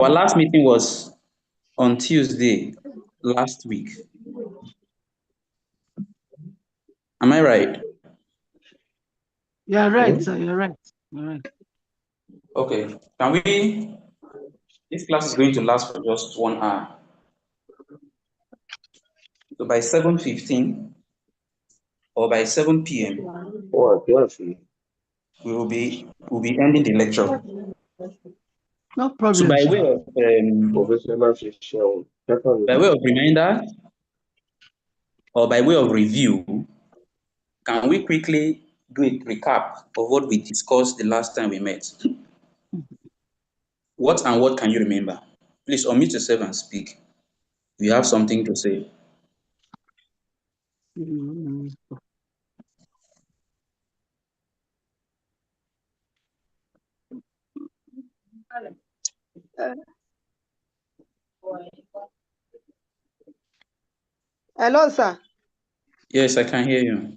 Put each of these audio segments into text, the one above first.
Our last meeting was on Tuesday last week. Am I right? You're right, sir. You're right. You're right. Okay. Can we? This class is going to last for just 1 hour. So by 7:15 or by 7 p.m. we'll be ending the lecture. No problem. So by way of reminder or by way of review, can we quickly do a recap of what we discussed the last time we met? What can you remember? Please unmute yourself and speak. If you have something to say. Hello, sir. Yes, I can hear you.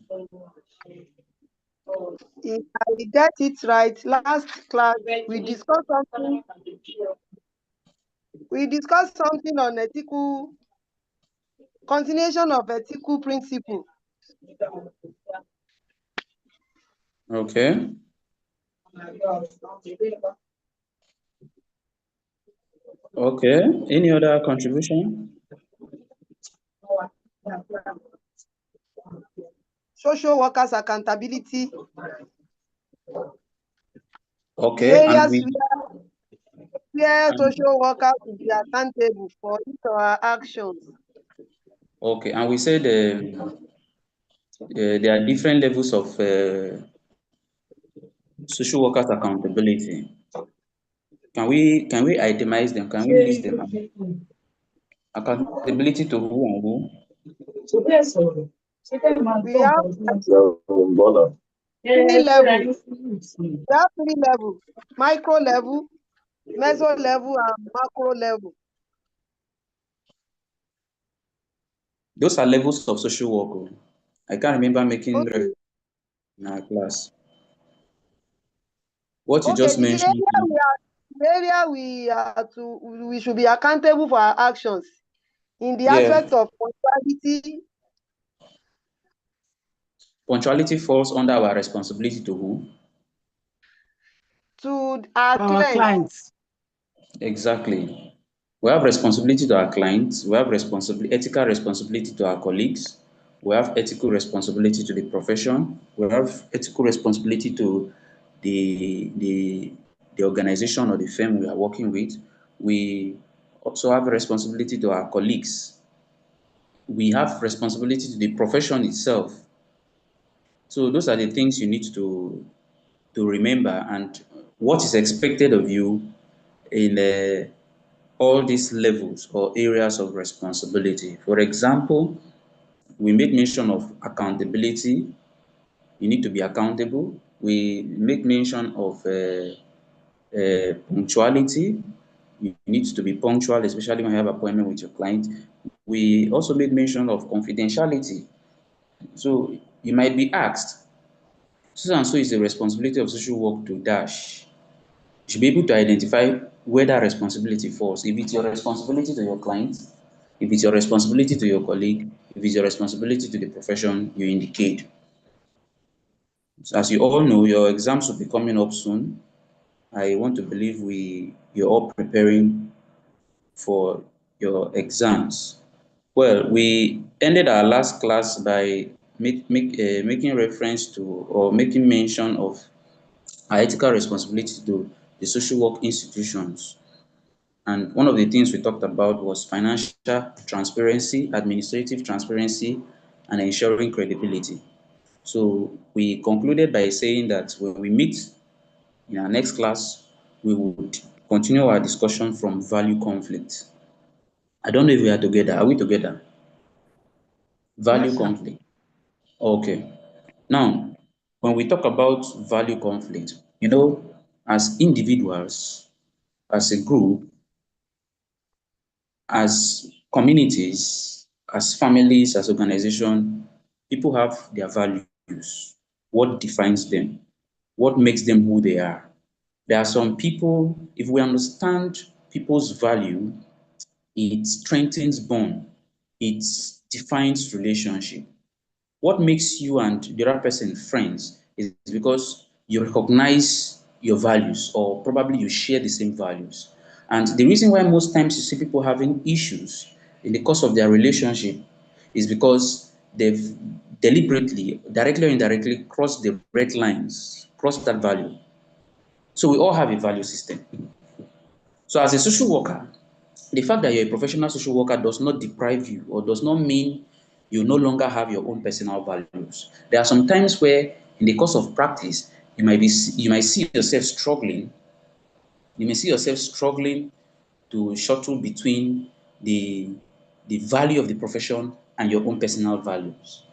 If I get it right, last class we discussed something. We discussed something on continuation of ethical principle. Okay. Okay. Any other contribution? Social workers' accountability. Okay. The areas where social workers will be accountable for each of our actions. Okay. And we said there are different levels of social workers accountability. Can we itemize them? Can we list them? Accountability to who and who? We have 3 levels. We have 3 levels: micro level, meso level, and macro level. Those are levels of social work. I can't remember making reference in our class. What you just mentioned. The area we should be accountable for our actions in the aspect of punctuality. Punctuality falls under our responsibility to who? To our clients. Exactly. We have responsibility to our clients. We have ethical responsibility to our colleagues. We have ethical responsibility to the profession. We have ethical responsibility to the organization or the firm we are working with. We also have responsibility to our colleagues. We have responsibility to the profession itself. So those are the things you need to remember, and what is expected of you in all these levels or areas of responsibility. For example, we make mention of accountability. You need to be accountable. We make mention of punctuality. You need to be punctual, especially when you have appointment with your client. We also made mention of confidentiality. So you might be asked, so and so is the responsibility of social work to dash. You should be able to identify where that responsibility falls. If it's your responsibility to your client, if it's your responsibility to your colleague, if it's your responsibility to the profession, you indicate. So as you all know, your exams will be coming up soon. I want to believe you're all preparing for your exams. Well, we ended our last class by making reference to or making mention of our ethical responsibility to the social work institutions. And one of the things we talked about was financial transparency, administrative transparency, and ensuring credibility. So we concluded by saying that when we meet in our next class, we would continue our discussion from value conflict. I don't know if we are together. Are we together? Value conflict. Okay. Now, when we talk about value conflict, as individuals, as a group, as communities, as families, as organizations, people have their values. What defines them? What makes them who they are? There are some people, if we understand people's value, it strengthens bond, it defines relationship. What makes you and the other person friends is because you recognize your values, or probably you share the same values. And the reason why most times you see people having issues in the course of their relationship is because they've deliberately, directly or indirectly, crossed the red lines, crossed that value. So we all have a value system. So as a social worker, the fact that you're a professional social worker does not deprive you, or does not mean you no longer have your own personal values. There are some times where in the course of practice, you might see yourself struggling. You may see yourself struggling to shuttle between the value of the profession and your own personal values.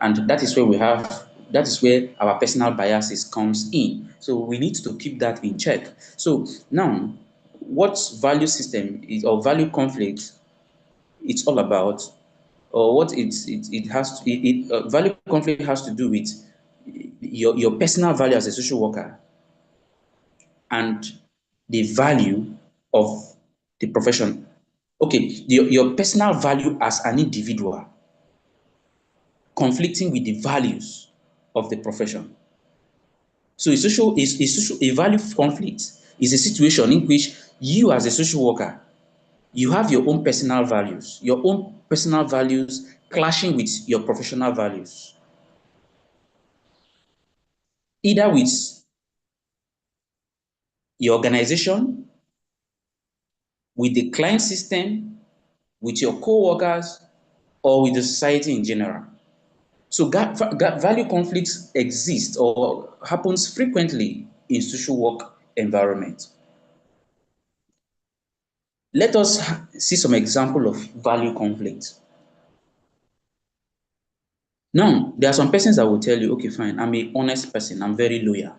And that is where our personal biases comes in. So we need to keep that in check. So now, what value system is, or value conflict, it's all about, or what it has to, value conflict has to do with your personal value as a social worker and the value of the profession. Okay, your personal value as an individual conflicting with the values of the profession. So a value conflict is a situation in which you as a social worker, you have your own personal values clashing with your professional values, either with your organization, with the client system, with your co-workers, or with the society in general. So value conflicts exist or happens frequently in social work environment. Let us see some example of value conflict. Now, there are some persons that will tell you, okay, fine, I'm an honest person, I'm very loyal.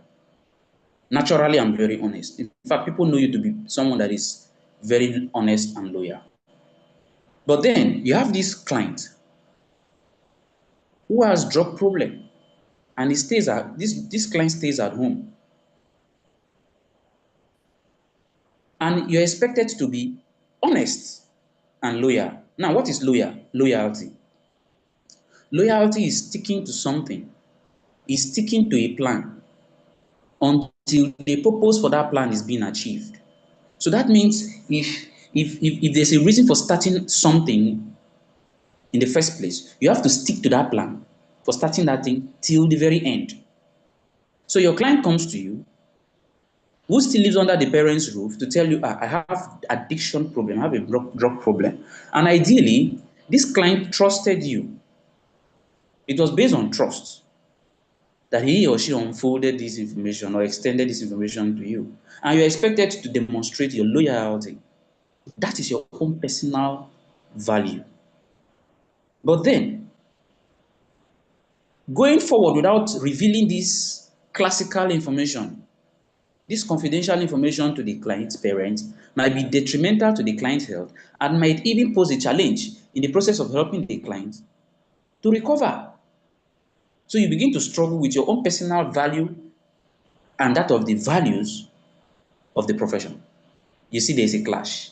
Naturally, I'm very honest. In fact, people know you to be someone that is very honest and loyal. But then you have this client who has drug problem, and he stays at this client stays at home. And you're expected to be honest and loyal. Now, what is loyalty? Loyalty is sticking to something, is sticking to a plan until the purpose for that plan is being achieved. So that means if there's a reason for starting something in the first place, you have to stick to that plan for starting that thing till the very end. So your client comes to you, who still lives under the parents' roof, to tell you, I have addiction problem, I have a drug problem. And ideally, this client trusted you. It was based on trust that he or she unfolded this information or extended this information to you. And you're expected to demonstrate your loyalty. That is your own personal value. But then, going forward without revealing this classical information, this confidential information to the client's parents, might be detrimental to the client's health and might even pose a challenge in the process of helping the client to recover. So you begin to struggle with your own personal value and that of the values of the profession. You see, there's a clash.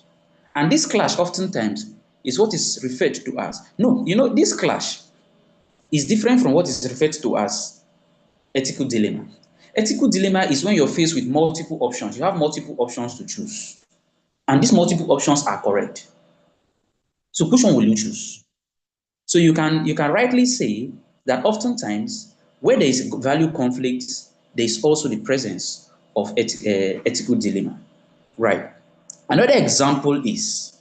And this clash oftentimes is what is referred to as, no, this clash is different from what is referred to as ethical dilemma. Ethical dilemma is when you're faced with multiple options. You have multiple options to choose. And these multiple options are correct. So which one will you choose? So you can rightly say that oftentimes where there is a value conflict, there is also the presence of ethical dilemma. Right. Another example is,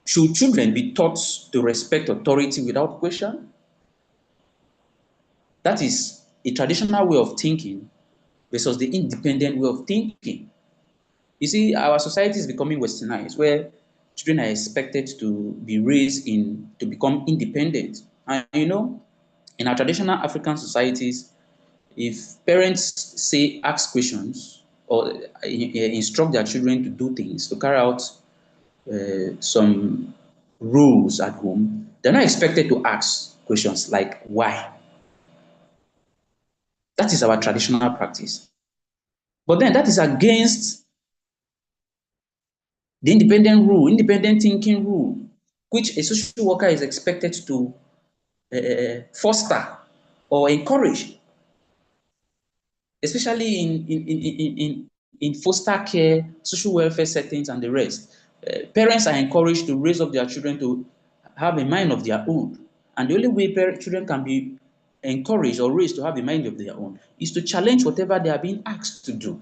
should children be taught to respect authority without question? That is a traditional way of thinking versus the independent way of thinking. You see, our society is becoming westernized, where children are expected to be raised to become independent. And in our traditional African societies, if parents ask questions or instruct their children to do things, to carry out some rules at home, they're not expected to ask questions like why. That is our traditional practice. But then that is against The independent rule, independent thinking rule, which a social worker is expected to foster or encourage, especially in foster care, social welfare settings, and the rest. Parents are encouraged to raise up their children to have a mind of their own. And the only way children can be encouraged or raised to have a mind of their own is to challenge whatever they are being asked to do.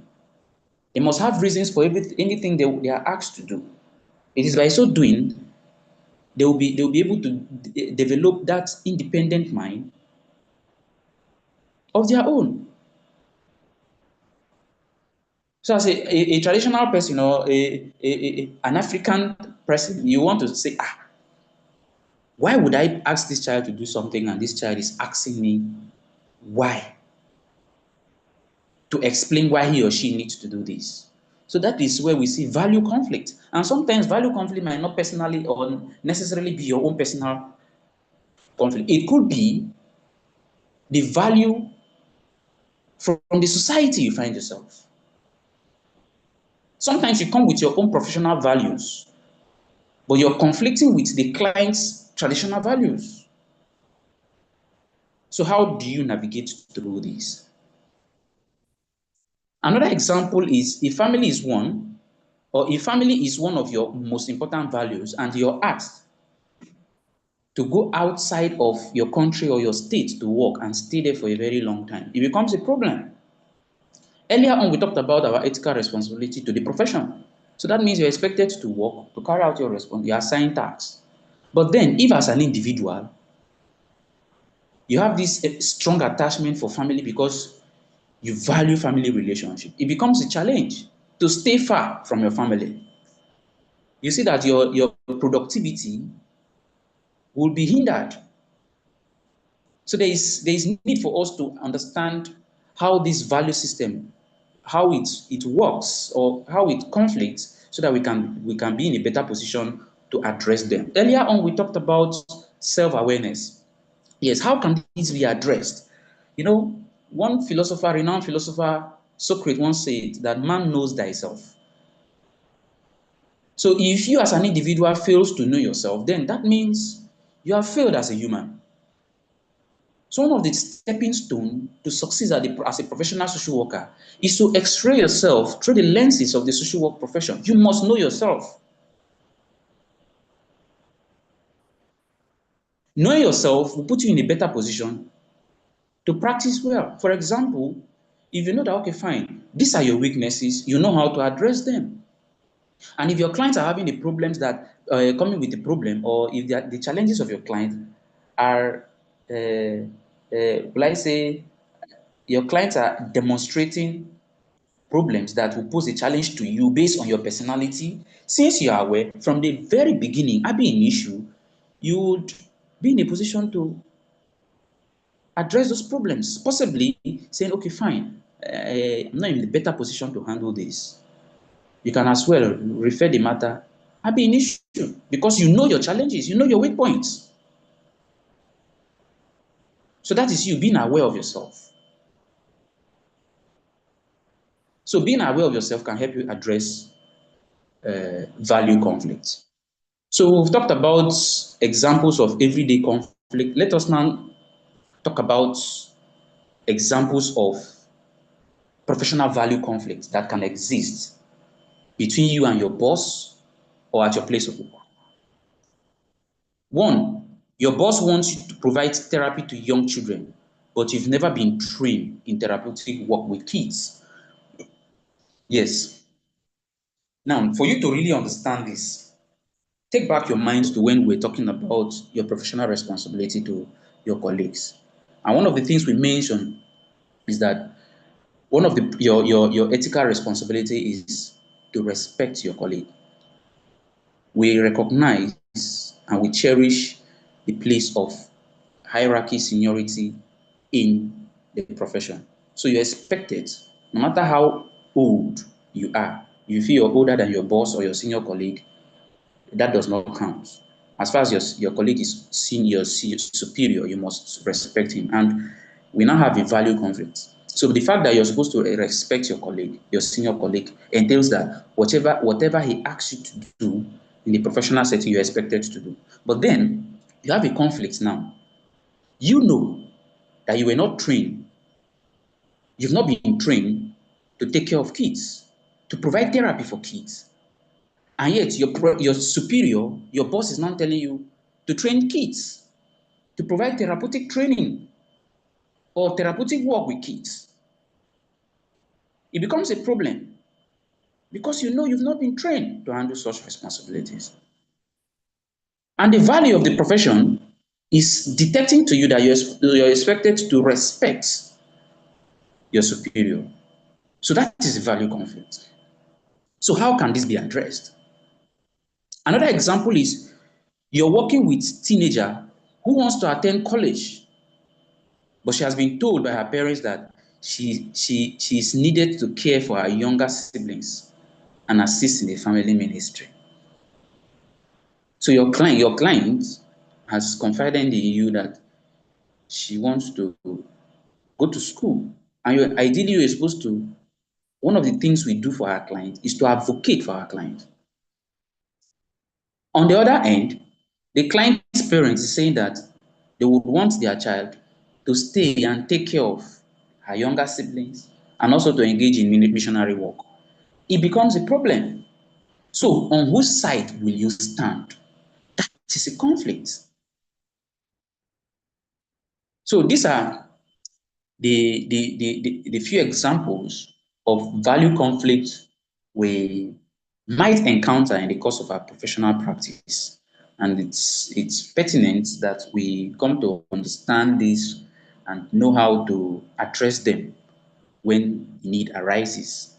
They must have reasons for anything they are asked to do. It is by so doing they will be able to develop that independent mind of their own. So as a traditional person or an African person, you want to say, why would I ask this child to do something and this child is asking me why? To explain why he or she needs to do this. So that is where we see value conflict. And sometimes value conflict might not personally or necessarily be your own personal conflict. It could be the value from the society you find yourself. Sometimes you come with your own professional values, but you're conflicting with the client's traditional values. So how do you navigate through this? Another example is if family is one, or if family is one of your most important values and you're asked to go outside of your country or your state to work and stay there for a very long time, it becomes a problem. Earlier on, we talked about our ethical responsibility to the profession. So that means you're expected to work, to carry out your responsibility, you're assigned tasks. But then, if as an individual, you have this strong attachment for family because you value family relationship, it becomes a challenge to stay far from your family. You see that your productivity will be hindered. So there is need for us to understand how this value system, how it works or how it conflicts, so that we can be in a better position to address them. Earlier on, we talked about self-awareness. Yes, how can this be addressed? You know, one philosopher, renowned philosopher, Socrates, once said that man knows thyself. So if you as an individual fails to know yourself, then that means you have failed as a human. So one of the stepping stones to succeed as a professional social worker is to x-ray yourself through the lenses of the social work profession. You must know yourself. Knowing yourself will put you in a better position to practice well. For example, if you know that, okay, fine, these are your weaknesses, you know how to address them. And if your clients are having the problems that coming with the problem, or if the challenges of your client are, let's say, your clients are demonstrating problems that will pose a challenge to you based on your personality, since you are aware from the very beginning, having an issue, you would be in a position to address those problems, possibly saying, okay, fine, I'm not in a better position to handle this. You can as well refer the matter, having an issue, because you know your challenges, you know your weak points. So that is you being aware of yourself. So being aware of yourself can help you address value conflicts. So we've talked about examples of everyday conflict. Let us now talk about examples of professional value conflicts that can exist between you and your boss or at your place of work. One, your boss wants you to provide therapy to young children, but you've never been trained in therapeutic work with kids. Yes. Now, for you to really understand this, take back your mind to when we're talking about your professional responsibility to your colleagues. And one of the things we mentioned is that one of your ethical responsibility is to respect your colleague. We recognize and we cherish the place of hierarchy, seniority in the profession. So you're expected, no matter how old you are, if you're older than your boss or your senior colleague, that does not count. As far as your colleague is senior, superior, you must respect him. And we now have a value conflict. So the fact that you're supposed to respect your colleague, your senior colleague, entails that whatever he asks you to do in the professional setting, you're expected to do. But then you have a conflict now. You know that you were not trained. You've not been trained to take care of kids, to provide therapy for kids. And yet your superior, your boss is not telling you to train kids, to provide therapeutic training or therapeutic work with kids. It becomes a problem because you know you've not been trained to handle such responsibilities. And the value of the profession is detecting to you that you're expected to respect your superior. So that is the value conflict. So how can this be addressed? Another example is you're working with a teenager who wants to attend college, but she has been told by her parents that she is needed to care for her younger siblings and assist in the family ministry. So your client has confided in you that she wants to go to school, and ideally you're supposed to. One of the things we do for our client is to advocate for our client. On the other hand, the client's parents is saying that they would want their child to stay and take care of her younger siblings and also to engage in missionary work. It becomes a problem. So on whose side will you stand? That is a conflict. So these are the few examples of value conflict we might encounter in the course of our professional practice. And it's pertinent that we come to understand this and know how to address them when need arises.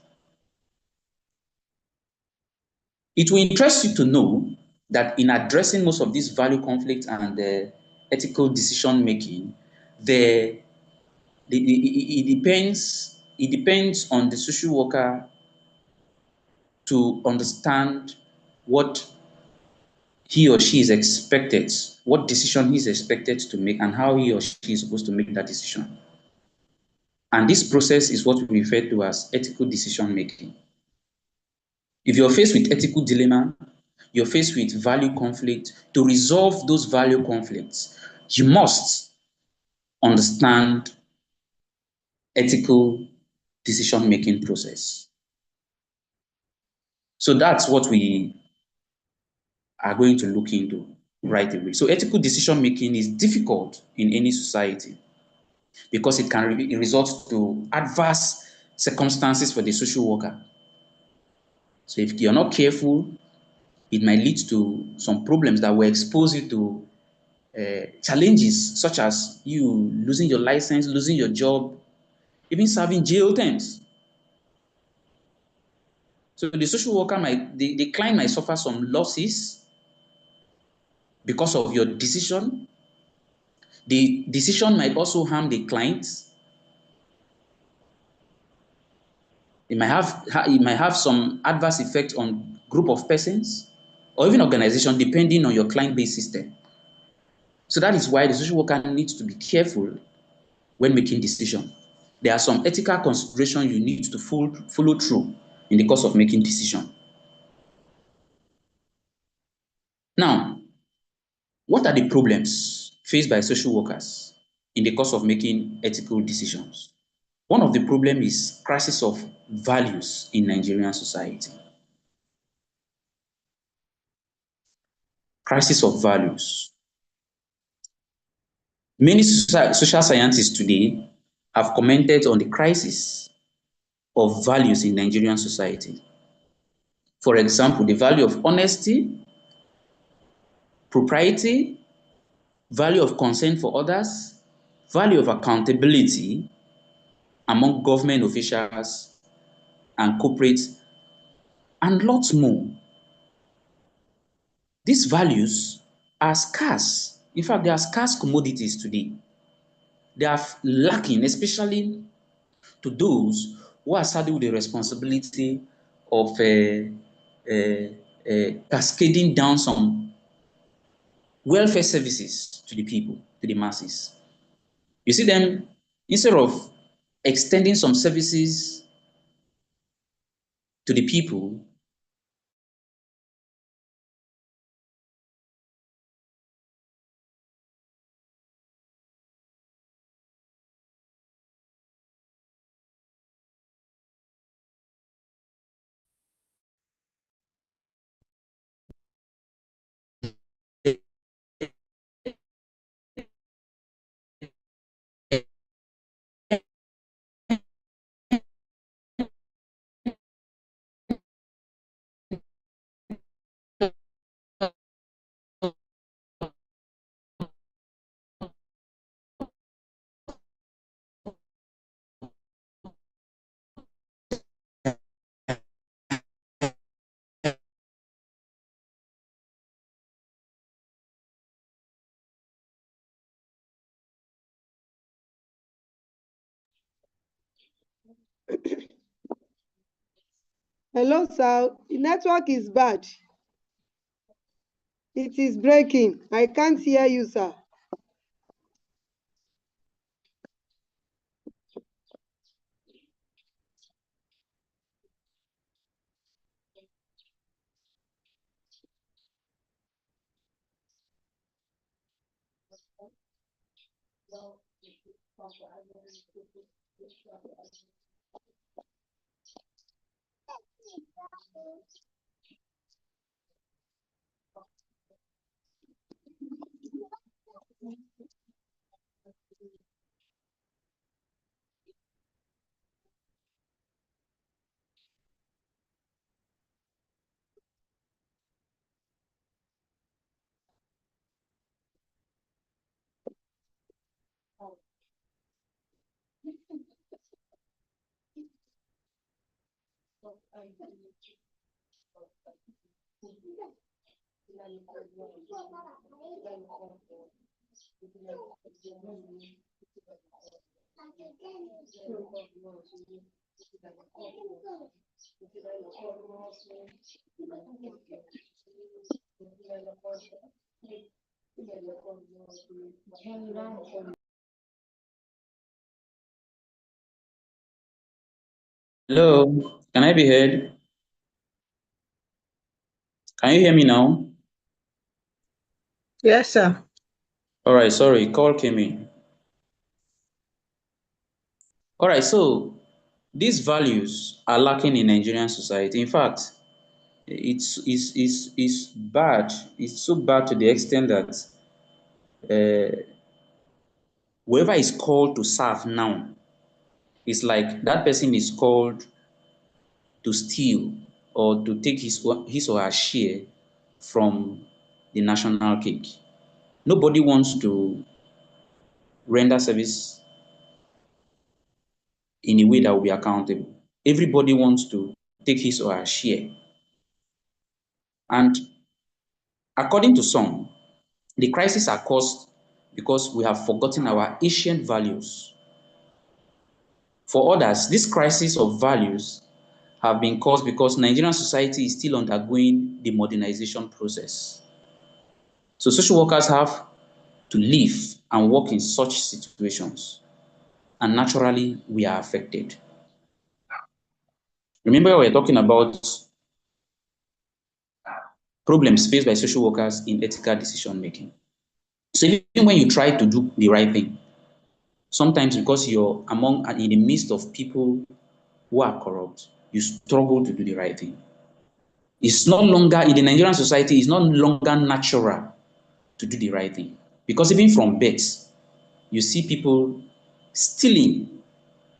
It will interest you to know that in addressing most of these value conflicts and ethical decision making, it depends on the social worker to understand what he or she is expected, what decision he is expected to make, and how he or she is supposed to make that decision. And this process is what we refer to as ethical decision making. If you're faced with ethical dilemma, you're faced with value conflict, to resolve those value conflicts, you must understand ethical decision making process. So that's what we are going to look into right away. So ethical decision making is difficult in any society because it can result to adverse circumstances for the social worker. So if you're not careful, it might lead to some problems that will expose you to challenges such as you losing your license, losing your job, even serving jail terms. So the social worker the client might suffer some losses because of your decision. The decision might also harm the client. It might have some adverse effect on group of persons or even organization, depending on your client-based system. So that is why the social worker needs to be careful when making decisions. There are some ethical considerations you need to follow through in the course of making decisions. Now, what are the problems faced by social workers in the course of making ethical decisions? One of the problems is crisis of values in Nigerian society. Crisis of values. Many social scientists today have commented on the crisis of values in Nigerian society. For example, the value of honesty, propriety, value of concern for others, value of accountability among government officials and corporates, and lots more. These values are scarce. In fact, they are scarce commodities today. They are lacking, especially to those who are saddled with the responsibility of cascading down some welfare services to the people, to the masses. You see them, instead of extending some services to the people, Hello, sir. The network is bad. It is breaking. I can't hear you, sir. hello, can I be heard? Can you hear me now? Yes, sir. All right, sorry, call came in. All right, so these values are lacking in Nigerian society. In fact, it's bad. It's so bad to the extent that whoever is called to serve now, it's like that person is called to steal or to take his or her share from the national cake. Nobody wants to render service in a way that will be accountable. Everybody wants to take his or her share. And according to some, the crises are caused because we have forgotten our ancient values. For others, this crisis of values have been caused because Nigerian society is still undergoing the modernization process. So social workers have to live and work in such situations, and naturally we are affected. Remember, we were talking about problems faced by social workers in ethical decision making. So even when you try to do the right thing, sometimes because you're among and in the midst of people who are corrupt, you struggle to do the right thing. It's no longer in the Nigerian society, it's no longer natural to do the right thing. Because even from birth, you see people stealing,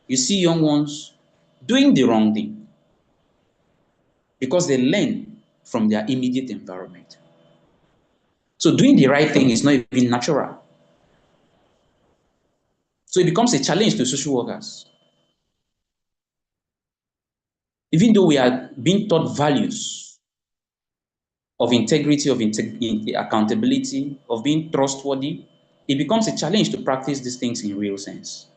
you see young ones doing the wrong thing because they learn from their immediate environment. So doing the right thing is not even natural. So it becomes a challenge to social workers. Even though we are being taught values of integrity, of accountability, of being trustworthy, it becomes a challenge to practice these things in real sense.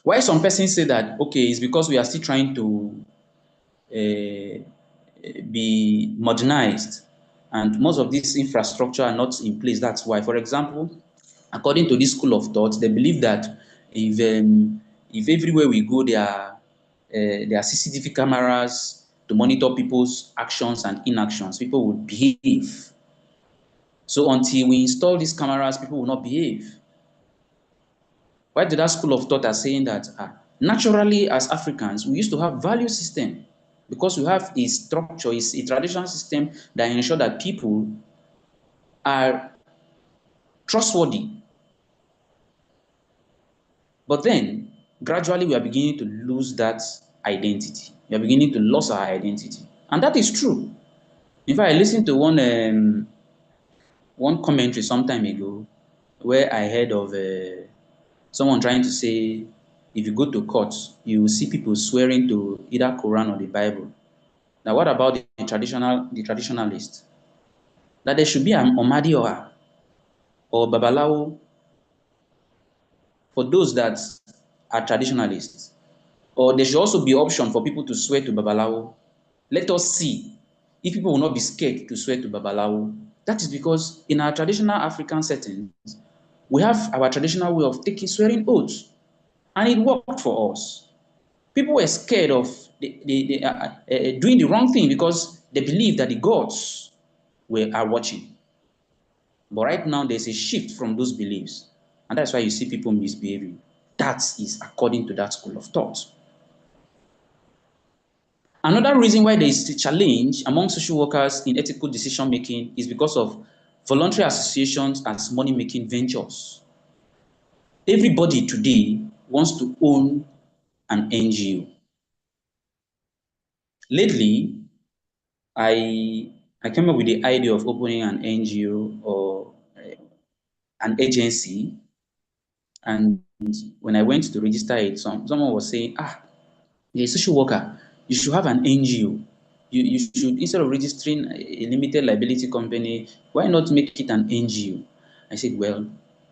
Why some persons say that, okay, it's because we are still trying to be modernized and most of this infrastructure are not in place. That's why, for example, According to this school of thought, they believe that if everywhere we go there are CCTV cameras to monitor people's actions and inactions, people would behave. So until we install these cameras, people will not behave. Why did that school of thought are saying that naturally as Africans, we used to have value system because we have a structure, it's a traditional system that ensure that people are trustworthy. But then, gradually, we are beginning to lose that identity. We are beginning to lose our identity. And that is true. In fact, I listened to one commentary some time ago where I heard of someone trying to say, if you go to court, you will see people swearing to either Quran or the Bible. Now, what about the traditionalist? That there should be an Omadioha or Babalawo for those that are traditionalists. Or there should also be option for people to swear to Babalawo. Let us see if people will not be scared to swear to Babalawo. That is because in our traditional African settings, we have our traditional way of swearing oaths, and it worked for us. People were scared of doing the wrong thing because they believed that the gods are watching. But right now, there's a shift from those beliefs, and that's why you see people misbehaving. That is according to that school of thought. Another reason why there is a challenge among social workers in ethical decision making is because of voluntary associations as money-making ventures. Everybody today wants to own an NGO. Lately, I came up with the idea of opening an NGO or an agency, and when I went to register it, someone was saying, you're a social worker, you should have an NGO. You should, instead of registering a limited liability company, why not make it an NGO? I said, well,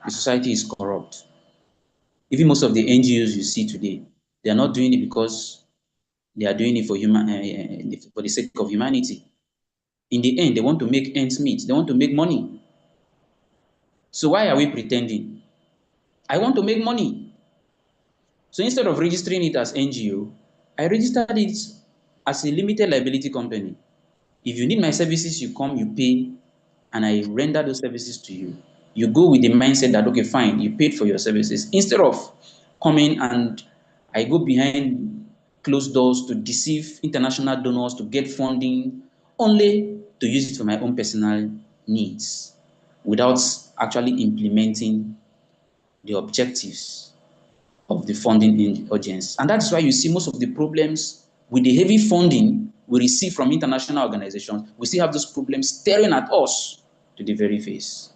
the society is corrupt. Even most of the NGOs you see today, they are not doing it because they are doing it for for the sake of humanity. In the end, they want to make ends meet. They want to make money. So why are we pretending? I want to make money. So instead of registering it as NGO, I registered it as a limited liability company. If you need my services, you come, you pay, and I render those services to you. You go with the mindset that, okay, fine, you paid for your services. Instead of coming and I go behind closed doors to deceive international donors to get funding, only to use it for my own personal needs without actually implementing the objectives of the funding agencies. And that's why you see most of the problems with the heavy funding we receive from international organizations. We still have those problems staring at us to the very face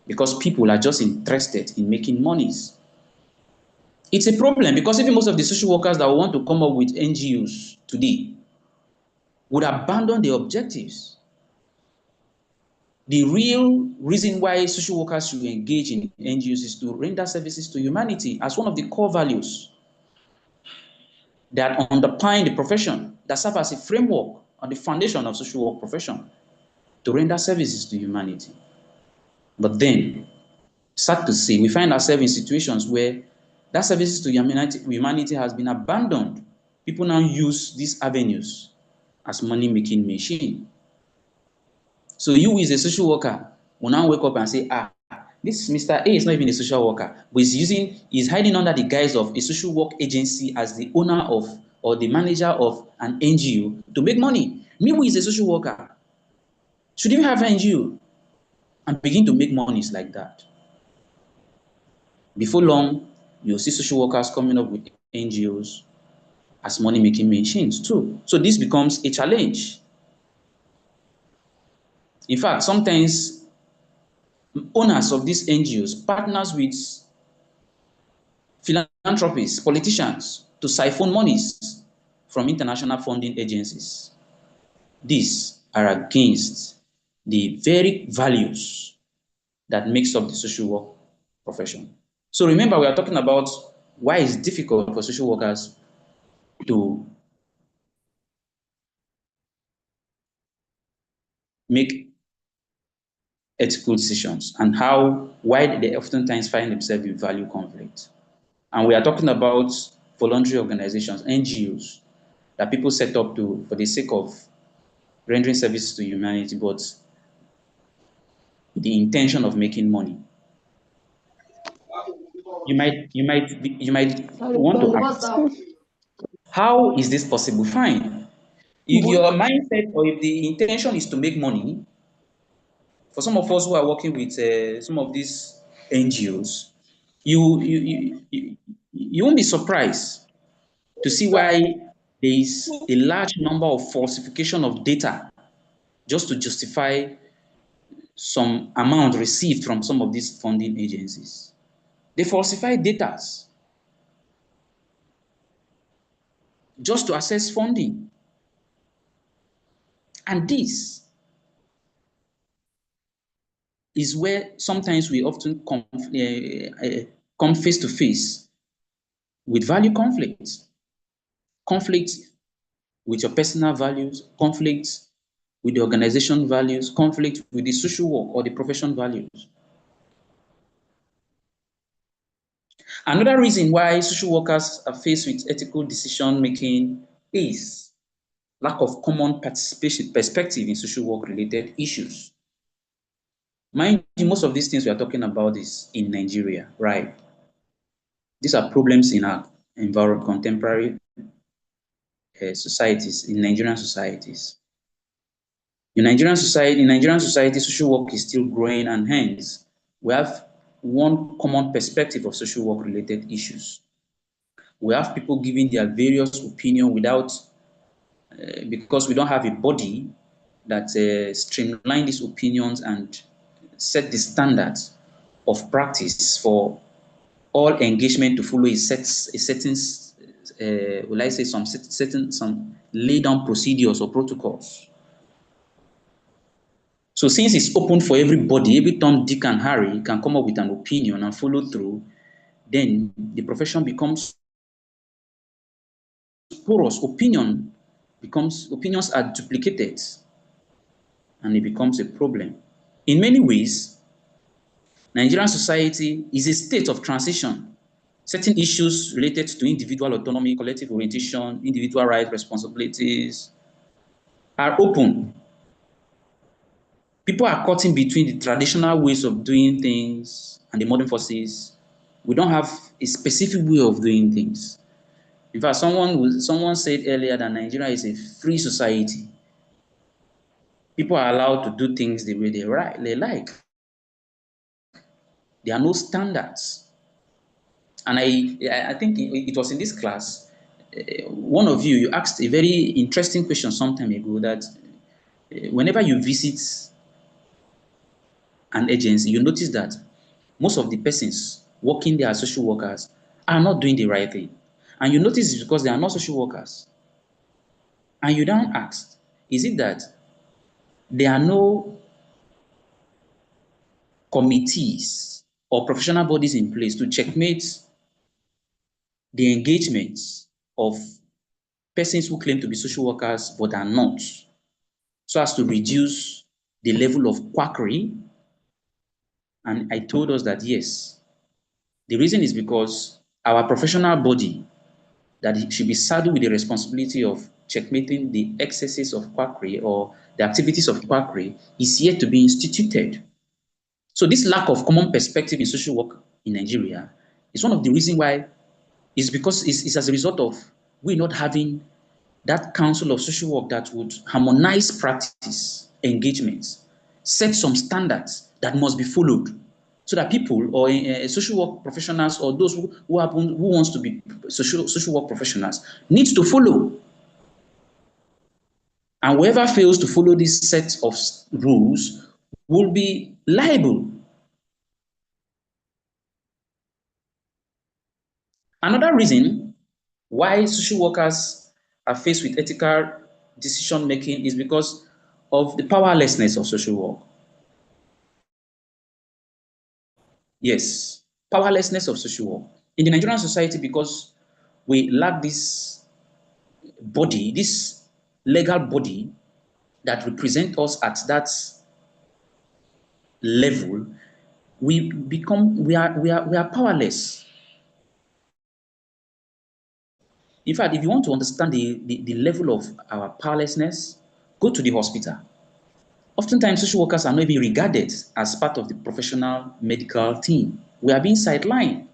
because people are just interested in making monies. It's a problem because even most of the social workers that want to come up with NGOs today would abandon the objectives. The real reason why social workers should engage in NGOs is to render services to humanity as one of the core values that underpin the profession, that serve as a framework on the foundation of social work profession to render services to humanity. But then, sad to say, we find ourselves in situations where that services to humanity has been abandoned. People now use these avenues as money-making machine. So you as a social worker will now wake up and say, this Mr. A is not even a social worker, but he's hiding under the guise of a social work agency as the owner of or the manager of an NGO to make money. Me who is a social worker should even have an NGO and begin to make monies like that. Before long, you'll see social workers coming up with NGOs as money-making machines too. So this becomes a challenge. In fact, sometimes owners of these NGOs partners with philanthropists, politicians to siphon monies from international funding agencies. These are against the very values that makes up the social work profession. So remember, we are talking about why it's difficult for social workers to make ethical decisions and why they oftentimes find themselves in value conflict. And we are talking about voluntary organizations, NGOs, that people set up for the sake of rendering services to humanity, but with the intention of making money. You might want to ask, how is this possible? Fine. If your mindset or if the intention is to make money, for some of us who are working with some of these NGOs, you won't be surprised to see why there is a large number of falsification of data just to justify some amount received from some of these funding agencies. They falsify data just to access funding. And this is where sometimes we often come face to face with value conflicts. Conflict with your personal values, conflict with the organization values, conflict with the social work or the profession values. Another reason why social workers are faced with ethical decision making is lack of common participation perspective in social work related issues. Mind you, most of these things we are talking about is in Nigeria, right? These are problems in our contemporary societies, in Nigerian societies. In Nigerian society, social work is still growing, and hence we have one common perspective of social work related issues. We have people giving their various opinion without, because we don't have a body that streamline these opinions and set the standards of practice for all engagement to follow a certain, will I say some laid down procedures or protocols. So since it's open for everybody, every Tom, Dick, and Harry can come up with an opinion and follow through, then the profession becomes porous. Opinions are duplicated, and it becomes a problem. In many ways, Nigerian society is a state of transition. Certain issues related to individual autonomy, collective orientation, individual rights, responsibilities are open. People are caught in between the traditional ways of doing things and the modern forces. We don't have a specific way of doing things. In fact, someone said earlier that Nigeria is a free society. People are allowed to do things the way they like. There are no standards. And I think it was in this class, one of you asked a very interesting question some time ago that whenever you visit an agency, you notice that most of the persons working there as social workers are not doing the right thing. And you notice it's because they are not social workers. And you don't ask, is it that there are no committees or professional bodies in place to checkmate the engagements of persons who claim to be social workers but are not, so as to reduce the level of quackery? And I told us that yes, the reason is because our professional body that it should be saddled with the responsibility of checkmating the excesses of quackery or the activities of quackery is yet to be instituted. So this lack of common perspective in social work in Nigeria is one of the reasons why it's as a result of we not having that council of social work that would harmonize practice, engagements, set some standards that must be followed, so that people or social work professionals or those who wants to be social work professionals needs to follow. And whoever fails to follow this set of rules will be liable. Another reason why social workers are faced with ethical decision making is because of the powerlessness of social work. Yes, powerlessness of social work. In the Nigerian society, because we lack this body, this legal body that represents us at that level, we are powerless. In fact, if you want to understand the level of our powerlessness, go to the hospital. Oftentimes, social workers are not even regarded as part of the professional medical team. We are being sidelined.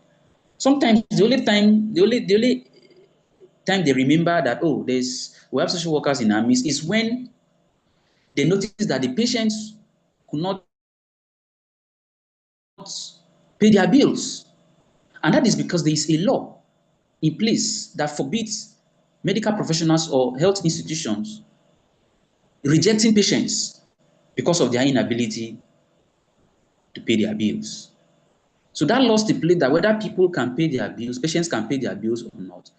Sometimes the only time they remember that, oh, we have social workers in our midst is when they notice that the patients could not pay their bills. And that is because there is a law in place that forbids medical professionals or health institutions rejecting patients because of their inability to pay their bills. So that law stipulates that whether people can pay their bills, patients can pay their bills or not,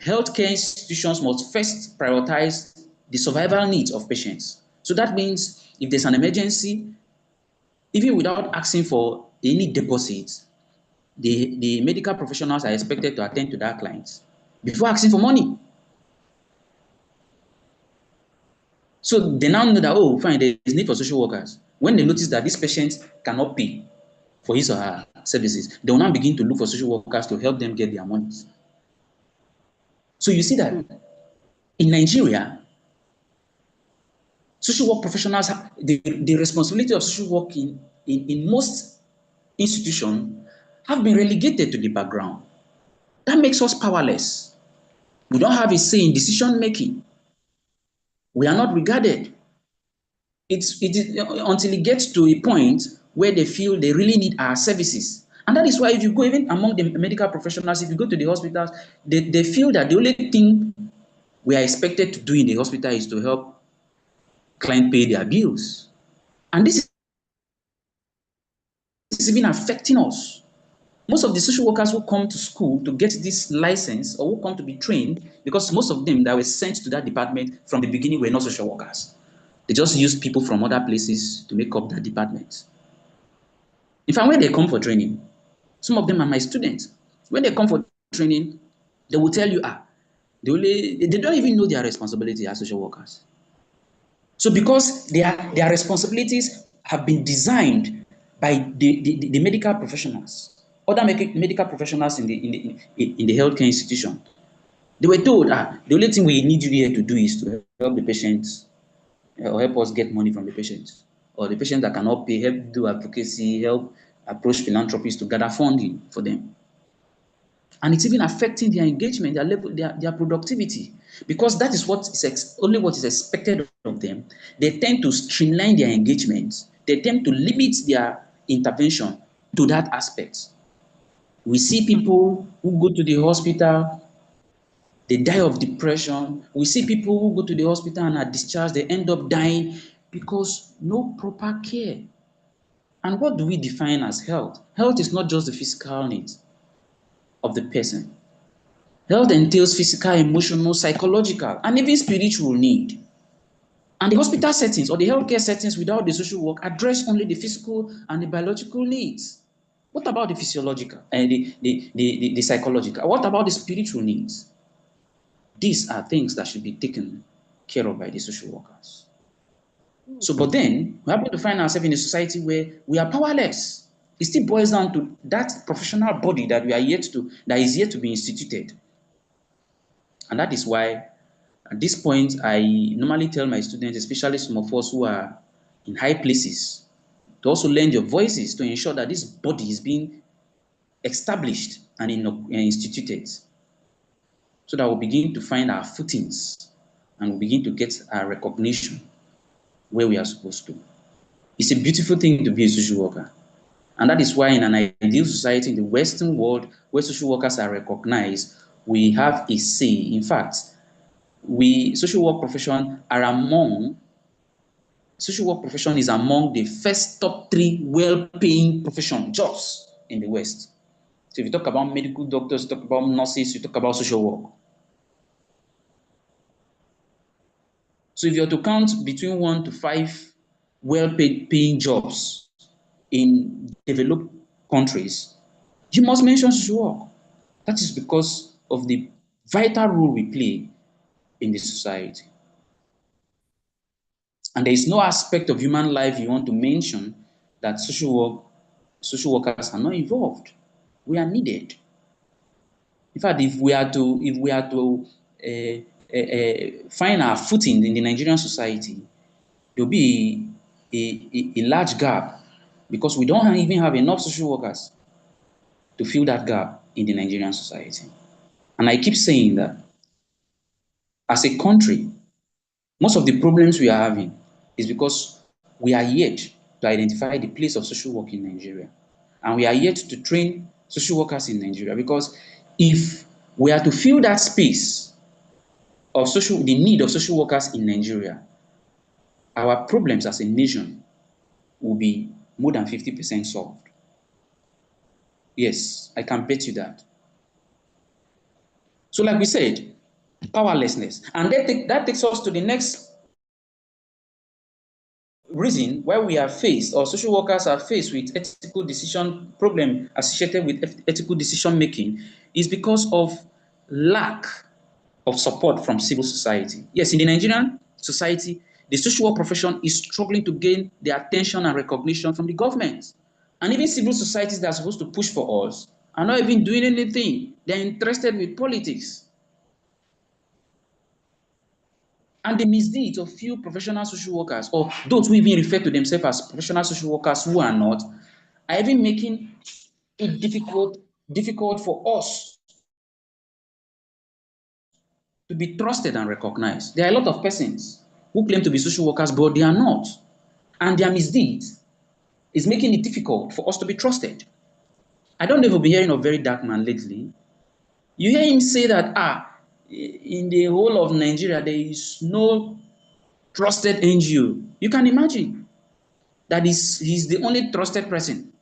healthcare institutions must first prioritize the survival needs of patients. So that means if there's an emergency, even without asking for any deposits, the medical professionals are expected to attend to that client before asking for money. So they now know that, oh, fine, there is need for social workers. When they notice that this patient cannot pay for his or her services, they will now begin to look for social workers to help them get their monies. So you see that in Nigeria, social work professionals have the responsibility of social work in most institutions have been relegated to the background. That makes us powerless. We don't have a say in decision making. We are not regarded. It is until it gets to a point where they feel they really need our services. And that is why if you go even among the medical professionals, if you go to the hospitals, they feel that the only thing we are expected to do in the hospital is to help clients pay their bills. And this is even affecting us. Most of the social workers who come to school to get this license or who come to be trained, because most of them that were sent to that department from the beginning were not social workers. They just used people from other places to make up that department. In fact, when they come for training, some of them are my students. When they come for training, they will tell you, they don't even know their responsibility as social workers. So because their responsibilities have been designed by the medical professionals, other medical professionals in the healthcare institution, they were told, the only thing we need you here to do is to help the patients or help us get money from the patients. Or the patients that cannot pay, help do advocacy, help approach philanthropists to gather funding for them. And it's even affecting their engagement, their level, their productivity, because that is what is only what is expected of them. They tend to streamline their engagement. They tend to limit their intervention to that aspect. We see people who go to the hospital, they die of depression. We see people who go to the hospital and are discharged, they end up dying because no proper care. And what do we define as health? Health is not just the physical needs of the person. Health entails physical, emotional, psychological, and even spiritual need. And the hospital settings or the healthcare settings without the social work address only the physical and the biological needs. What about the physiological and the psychological? What about the spiritual needs? These are things that should be taken care of by the social workers. So, but then we happen to find ourselves in a society where we are powerless. It still boils down to that professional body that that is yet to be instituted. And that is why at this point, I normally tell my students, especially some of us who are in high places, to also lend your voices to ensure that this body is being established and instituted, so that we'll begin to find our footings and we'll begin to get our recognition where we are supposed to. It's a beautiful thing to be a social worker. And that is why in an ideal society in the Western world where social workers are recognized, we have a say. In fact, social work profession is among the first top 3 well-paying profession jobs in the West. So if you talk about medical doctors, you talk about nurses, you talk about social work. So if you're to count between 1 to 5 well-paying jobs in developed countries, you must mention social work. That is because of the vital role we play in the society. And there is no aspect of human life you want to mention that social workers are not involved. We are needed. In fact, if we are to find our footing in the Nigerian society, there will be a large gap because we don't even have enough social workers to fill that gap in the Nigerian society. And I keep saying that as a country, most of the problems we are having is because we are yet to identify the place of social work in Nigeria. And we are yet to train social workers in Nigeria, because if we are to fill that space of the need of social workers in Nigeria, our problems as a nation will be more than 50% solved. Yes, I can bet you that. So like we said, powerlessness. And that takes us to the next reason why we are faced, or social workers are faced with ethical decision problem associated with ethical decision making, is because of lack of support from civil society. Yes, in the Nigerian society, the social work profession is struggling to gain the attention and recognition from the government. And even civil societies that are supposed to push for us are not even doing anything. They're interested with politics. And the misdeeds of few professional social workers, or those who even refer to themselves as professional social workers who are not, are even making it difficult for us to be trusted and recognized. There are a lot of persons who claim to be social workers, but they are not. And their misdeeds is making it difficult for us to be trusted. I don't know if you've been hearing of Very Dark Man lately. You hear him say that, in the whole of Nigeria, there is no trusted NGO. You can imagine that he's the only trusted person.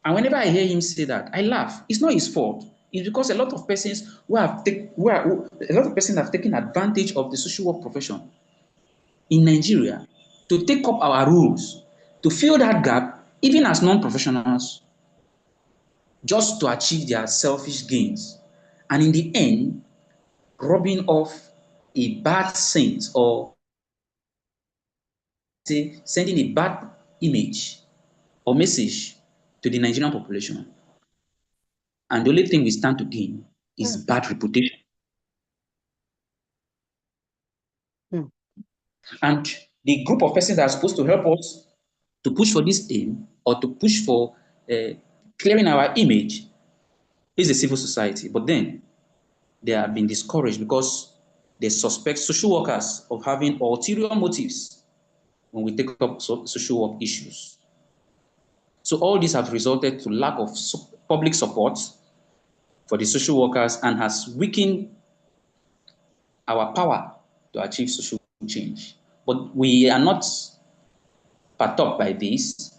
And whenever I hear him say that, I laugh. It's not his fault. It's because a lot of persons have taken advantage of the social work profession in Nigeria to take up our rules, to fill that gap, even as non-professionals, just to achieve their selfish gains. And in the end, rubbing off a bad scent, or say sending a bad image or message to the Nigerian population. And the only thing we stand to gain is bad reputation. And the group of persons that are supposed to help us to push for this aim, or to push for clearing our image, is the civil society. But then they have been discouraged because they suspect social workers of having ulterior motives when we take up social work issues. So all these have resulted to lack of public support for the social workers, and has weakened our power to achieve social change. But we are not perturbed by this.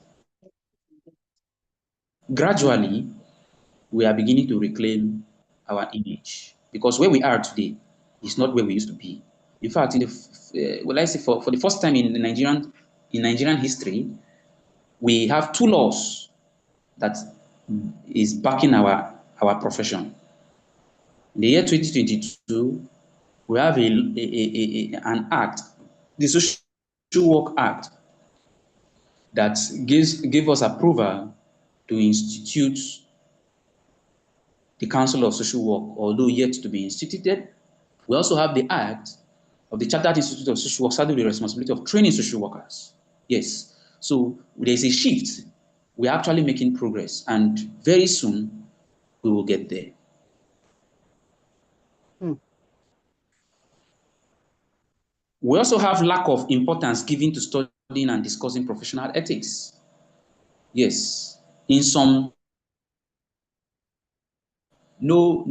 Gradually, we are beginning to reclaim our image, because where we are today is not where we used to be. In fact, for the first time in Nigerian history, we have two laws that is backing our profession. In the year 2022, we have an act, the Social Work Act, that gave us approval to institute the Council of Social Work, although yet to be instituted. We also have the Act of the Chartered Institute of Social Work, saddled with the responsibility of training social workers. Yes, so there's a shift. We're actually making progress, and very soon we will get there. We also have lack of importance given to studying and discussing professional ethics. Yes, in some, will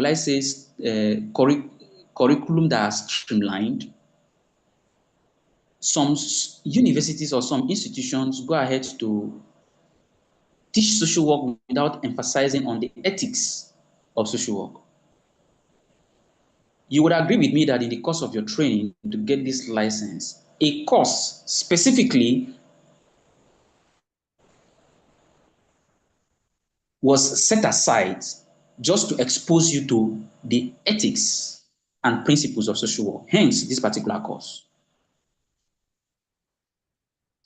I say, curriculum that are streamlined. Some universities or some institutions go ahead to teach social work without emphasizing on the ethics of social work. You would agree with me that in the course of your training to get this license, a course specifically was set aside just to expose you to the ethics and principles of social work, hence this particular course.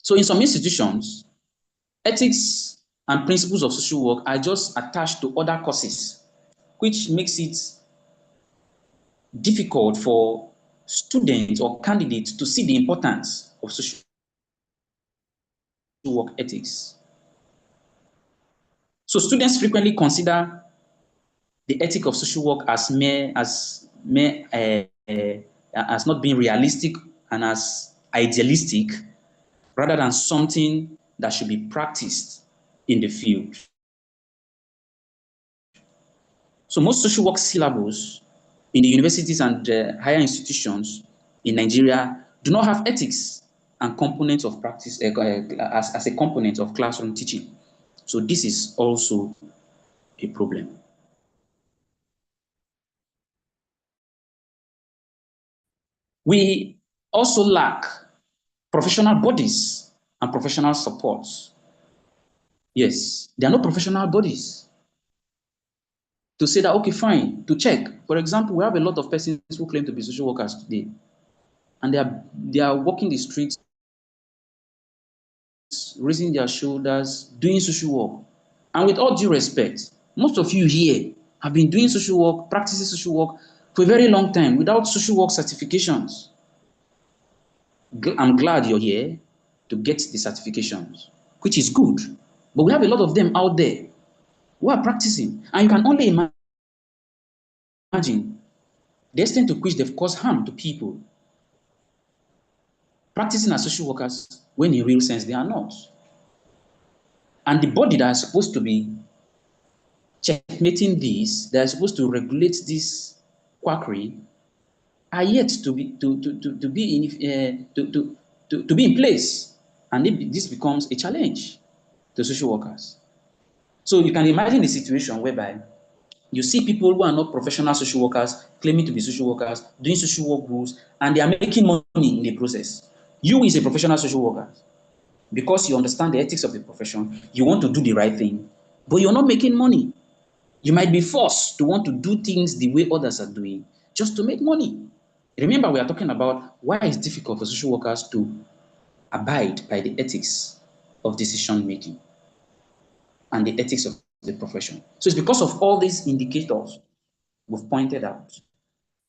So in some institutions, ethics and principles of social work are just attached to other courses, which makes it difficult for students or candidates to see the importance of social work ethics. So students frequently consider the ethic of social work as as not being realistic and as idealistic, rather than something that should be practiced in the field. So most social work syllables in the universities and higher institutions in Nigeria do not have ethics and components of practice as a component of classroom teaching. So this is also a problem. We also lack professional bodies and professional supports. Yes, there are no professional bodies to say that, okay, fine, to check. For example, we have a lot of persons who claim to be social workers today, and they are walking the streets, raising their shoulders, doing social work. And with all due respect, most of you here have been doing social work, practicing social work for a very long time without social work certifications. I'm glad you're here to get the certifications, which is good. But we have a lot of them out there who are practicing. And you can only imagine the extent to which they've caused harm to people practicing as social workers when in real sense they are not. And the body that is supposed to be checkmating this, that is supposed to regulate this quackery, are yet to be in place, and this becomes a challenge to social workers. So you can imagine the situation whereby you see people who are not professional social workers claiming to be social workers, doing social work rules, and they are making money in the process. You, as a professional social worker, because you understand the ethics of the profession, you want to do the right thing, but you're not making money. You might be forced to want to do things the way others are doing just to make money. Remember, we are talking about why it's difficult for social workers to abide by the ethics of decision making and the ethics of the profession. So it's because of all these indicators we've pointed out.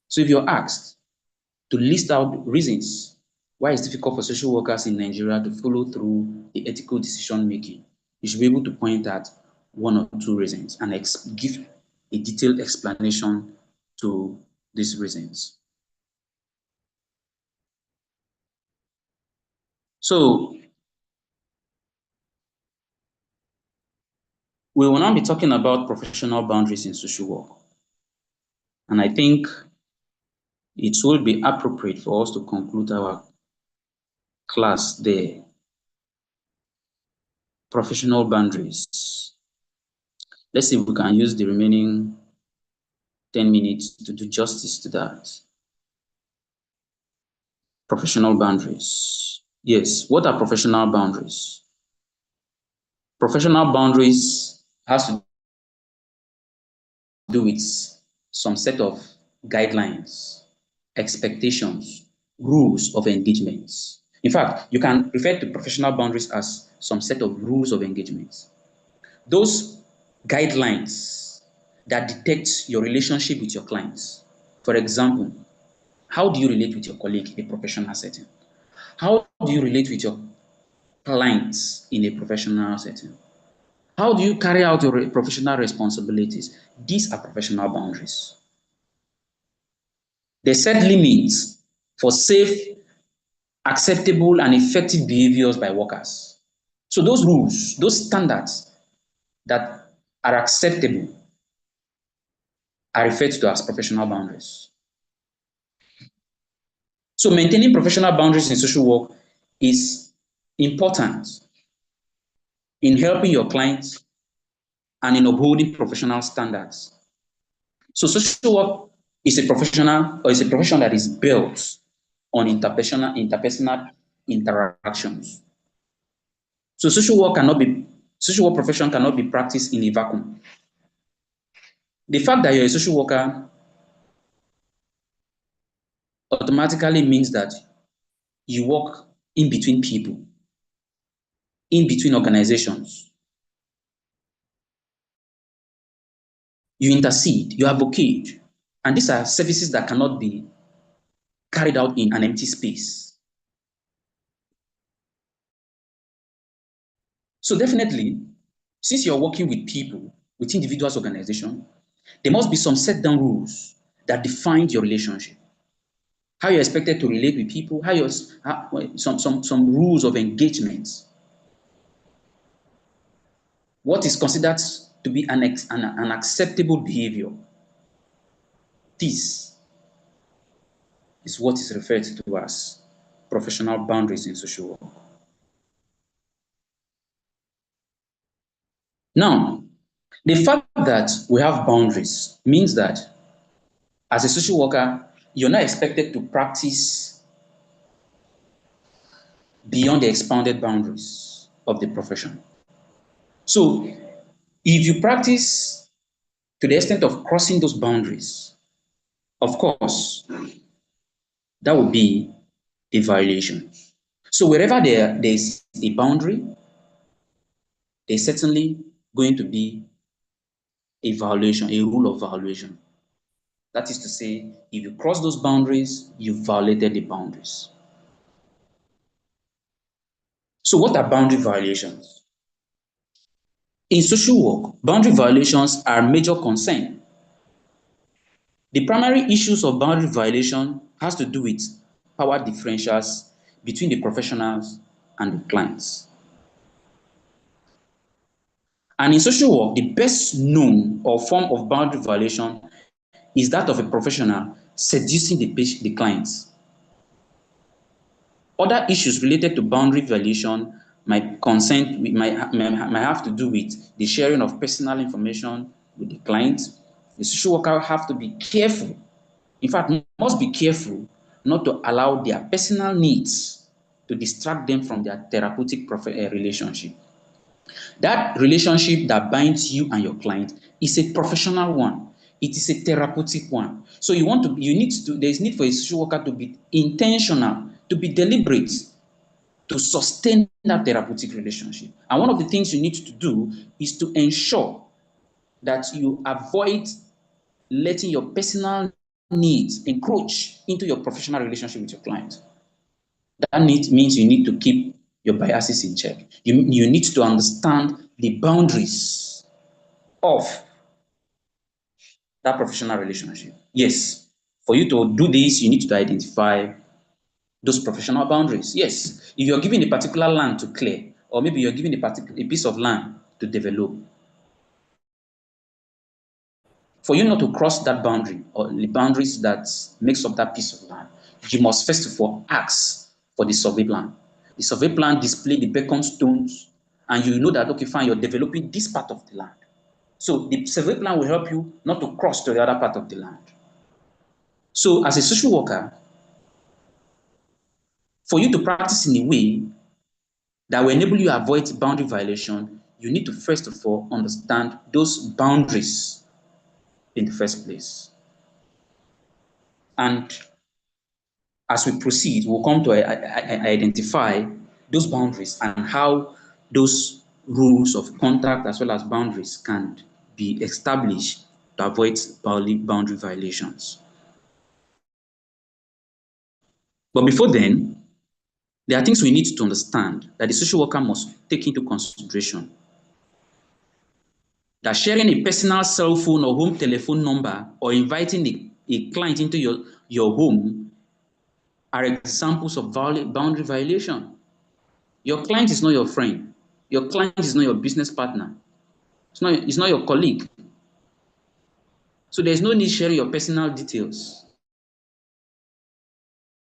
So if you're asked to list out reasons why it's difficult for social workers in Nigeria to follow through the ethical decision making, you should be able to point out one or two reasons and give a detailed explanation to these reasons. So we will now be talking about professional boundaries in social work. And I think it will be appropriate for us to conclude our class there. Professional boundaries. Let's see if we can use the remaining 10 minutes to do justice to that. Professional boundaries. Yes, what are professional boundaries? Professional boundaries has to do with some set of guidelines, expectations, rules of engagements. In fact, you can refer to professional boundaries as some set of rules of engagements. Those guidelines that detect your relationship with your clients. For example, how do you relate with your colleague in a professional setting? How do you relate with your clients in a professional setting? How do you carry out your professional responsibilities? These are professional boundaries. They set limits for safe, acceptable, and effective behaviors by workers. So those rules, those standards that are acceptable are referred to as professional boundaries. So maintaining professional boundaries in social work is important in helping your clients and in upholding professional standards. So social work is a profession that is built on interpersonal interactions. So social work profession cannot be practiced in a vacuum. The fact that you're a social worker automatically means that you work in between people, in between organizations. You intercede, you advocate, and these are services that cannot be carried out in an empty space. So definitely, since you're working with people, with individuals' organization, there must be some set down rules that define your relationship. How you're expected to relate with people, some rules of engagement. What is considered to be an acceptable behavior. This is what is referred to as professional boundaries in social work. Now, the fact that we have boundaries means that as a social worker, you're not expected to practice beyond the expounded boundaries of the profession. So, if you practice to the extent of crossing those boundaries, of course, that would be a violation. So, wherever there is a boundary, there's certainly going to be a violation, a rule of violation. That is to say, if you cross those boundaries, you violated the boundaries. So what are boundary violations? In social work, boundary violations are a major concern. The primary issues of boundary violation has to do with power differentials between the professionals and the clients. And in social work, the best known or form of boundary violation is that of a professional seducing the clients. Other issues related to boundary violation might have to do with the sharing of personal information with the client. The social worker have to be careful, in fact, must be careful not to allow their personal needs to distract them from their therapeutic relationship. That relationship that binds you and your client is a professional one. It is a therapeutic one. So there's need for a social worker to be intentional, to be deliberate, to sustain that therapeutic relationship. And one of the things you need to do is to ensure that you avoid letting your personal needs encroach into your professional relationship with your client. That means you need to keep your biases in check. You need to understand the boundaries of that professional relationship. Yes, for you to do this, you need to identify those professional boundaries. Yes, if you're given a particular land to clear, or maybe you're given a piece of land to develop, for you not to cross that boundary or the boundaries that makes up that piece of land, you must first of all ask for the survey plan. The survey plan display the beacon stones, and you know that, okay, fine, you're developing this part of the land. So the survey plan will help you not to cross to the other part of the land. So as a social worker, for you to practice in a way that will enable you to avoid boundary violation, you need to first of all understand those boundaries in the first place. And as we proceed, we'll come to identify those boundaries and how those rules of contact as well as boundaries can be established to avoid boundary violations. But before then, there are things we need to understand that the social worker must take into consideration. That sharing a personal cell phone or home telephone number or inviting a client into your home are examples of boundary violation. Your client is not your friend. Your client is not your business partner. It's not your colleague. So there's no need sharing your personal details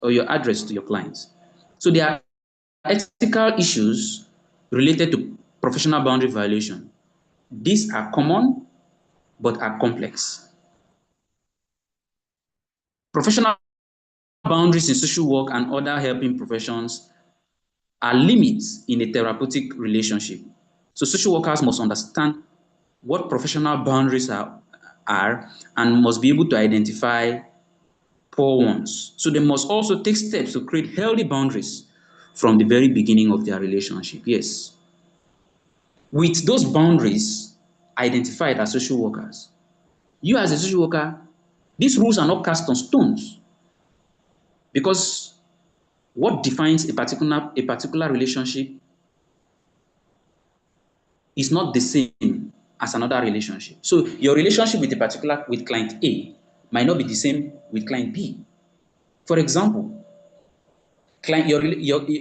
or your address to your clients. So there are ethical issues related to professional boundary violation. These are common, but are complex. Professional boundaries in social work and other helping professions are limits in a therapeutic relationship. So social workers must understand what professional boundaries are and must be able to identify poor ones. So they must also take steps to create healthy boundaries from the very beginning of their relationship. Yes. With those boundaries identified as social workers, you as a social worker, these rules are not cast on stones, because what defines a particular relationship is not the same as another relationship. So your relationship with client A might not be the same with client B. For example, your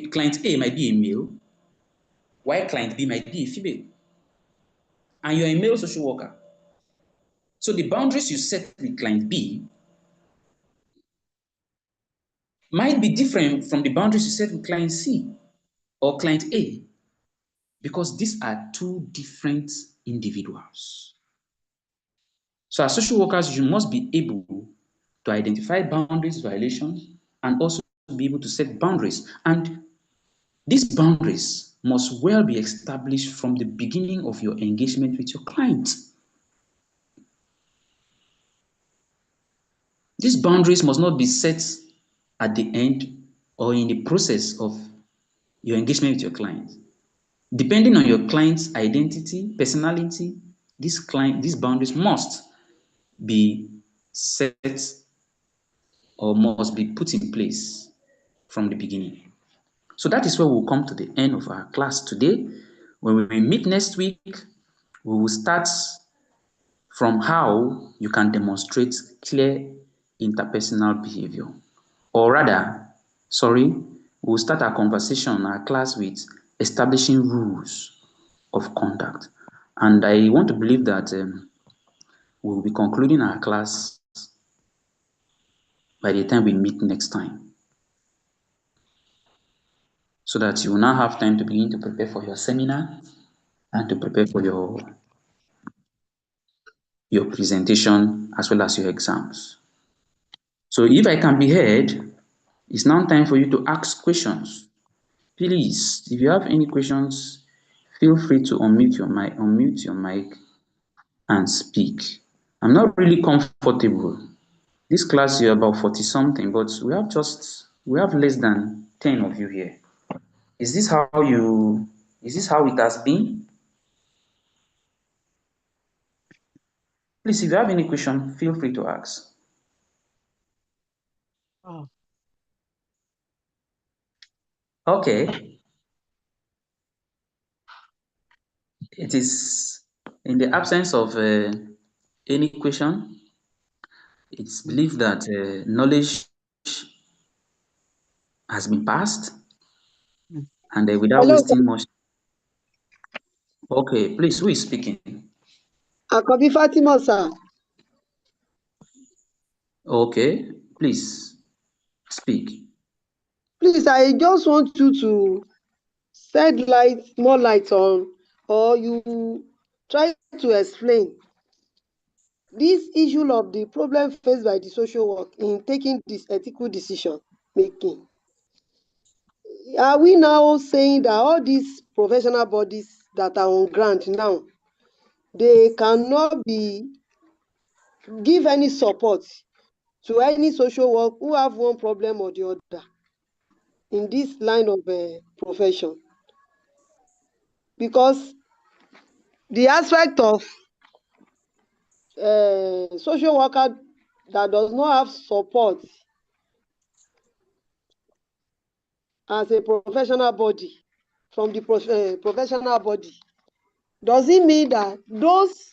client A might be a male, while client B might be a female, and you're a male social worker. So the boundaries you set with client B might be different from the boundaries you set with client C or client A, because these are two different individuals. So as social workers, you must be able to identify boundaries, violations, and also be able to set boundaries. And these boundaries must well be established from the beginning of your engagement with your client. These boundaries must not be set at the end or in the process of your engagement with your client. Depending on your client's identity, personality, these boundaries must be set or must be put in place from the beginning. So that is where we'll come to the end of our class today. When we meet next week, we will start from how you can demonstrate clear interpersonal behavior. Or rather, we'll start our conversation, our class, with establishing rules of conduct. And I want to believe that we'll be concluding our class by the time we meet next time, so that you will now have time to begin to prepare for your seminar and to prepare for your presentation as well as your exams. So if I can be heard, it's now time for you to ask questions. Please, if you have any questions, feel free to unmute your mic and speak. I'm not really comfortable. This class you're about 40 something, but we have less than 10 of you here. Is this how it has been? Please, if you have any question, feel free to ask. Oh. Okay. It is in the absence of any question, it's believed that knowledge has been passed, and without Hello, sir. wasting much. Okay, please, who is speaking? Akobi Fatima, sir. Okay, please speak. Please, I just want you to shed more light on, or you try to explain this issue of the problem faced by the social work in taking this ethical decision making. Are we now saying that all these professional bodies that are on grant now, they cannot give any support to any social work who have one problem or the other in this line of profession? Because the aspect of social worker that does not have support as a professional body from the professional body, does it mean that those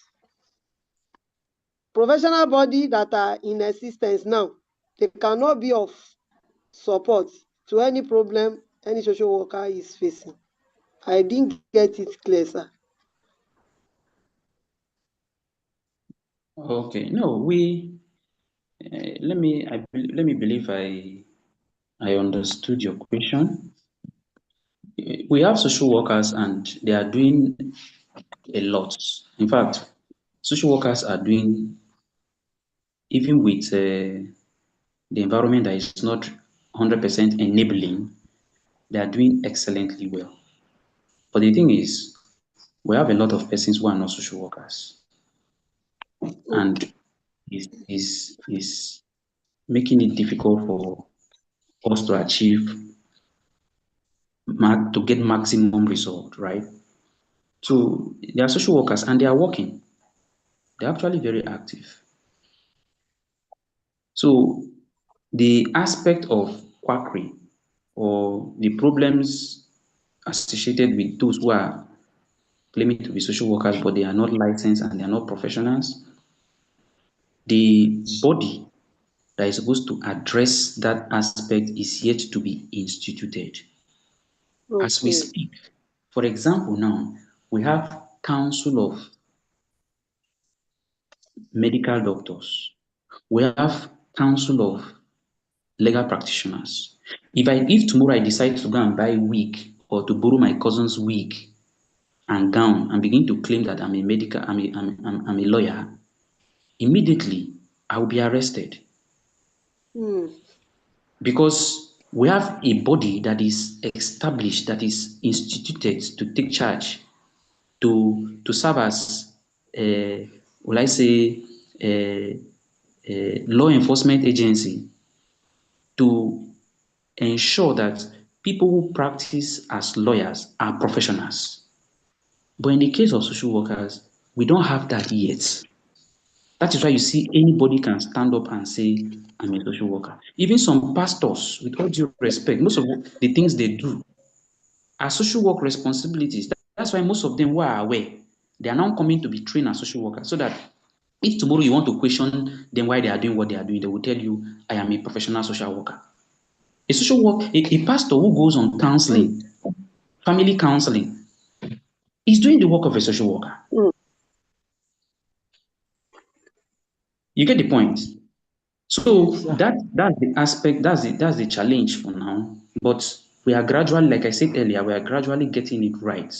professional body that are in existence now, they cannot be of support to any problem any social worker is facing? I didn't get it clear, sir. Okay, no, let me believe I understood your question. We have social workers and they are doing a lot. In fact, social workers are doing, even with the environment that is not 100% enabling, they are doing excellently well. But the thing is, we have a lot of persons who are not social workers. And is making it difficult for us to achieve to get maximum result, right? So they are social workers and they are working. They're actually very active. So the aspect of quackery or the problems associated with those who are claiming to be social workers but they are not licensed and they are not professionals, the body that is supposed to address that aspect is yet to be instituted. As we Okay. speak, for example, now we have Council of Medical Doctors, we have Council of Legal Practitioners. If tomorrow I decide to go and buy wig or to borrow my cousin's wig and gown and begin to claim that I'm a lawyer, immediately I will be arrested because we have a body that is established, that is instituted to take charge, to serve as, will I say, law enforcement agency to ensure that people who practice as lawyers are professionals. But in the case of social workers, we don't have that yet. That is why you see anybody can stand up and say, I'm a social worker. Even some pastors, with all due respect, most of the things they do are social work responsibilities. That's why most of them who are aware, they are now coming to be trained as social workers so that if tomorrow you want to question them why they are doing what they are doing, they will tell you, I am a professional social worker. A social work, a pastor who goes on counseling, family counseling, is doing the work of a social worker. You get the point? So Yes, sir. that's the aspect, that's the challenge for now. But we are gradually, like I said earlier, we are gradually getting it right.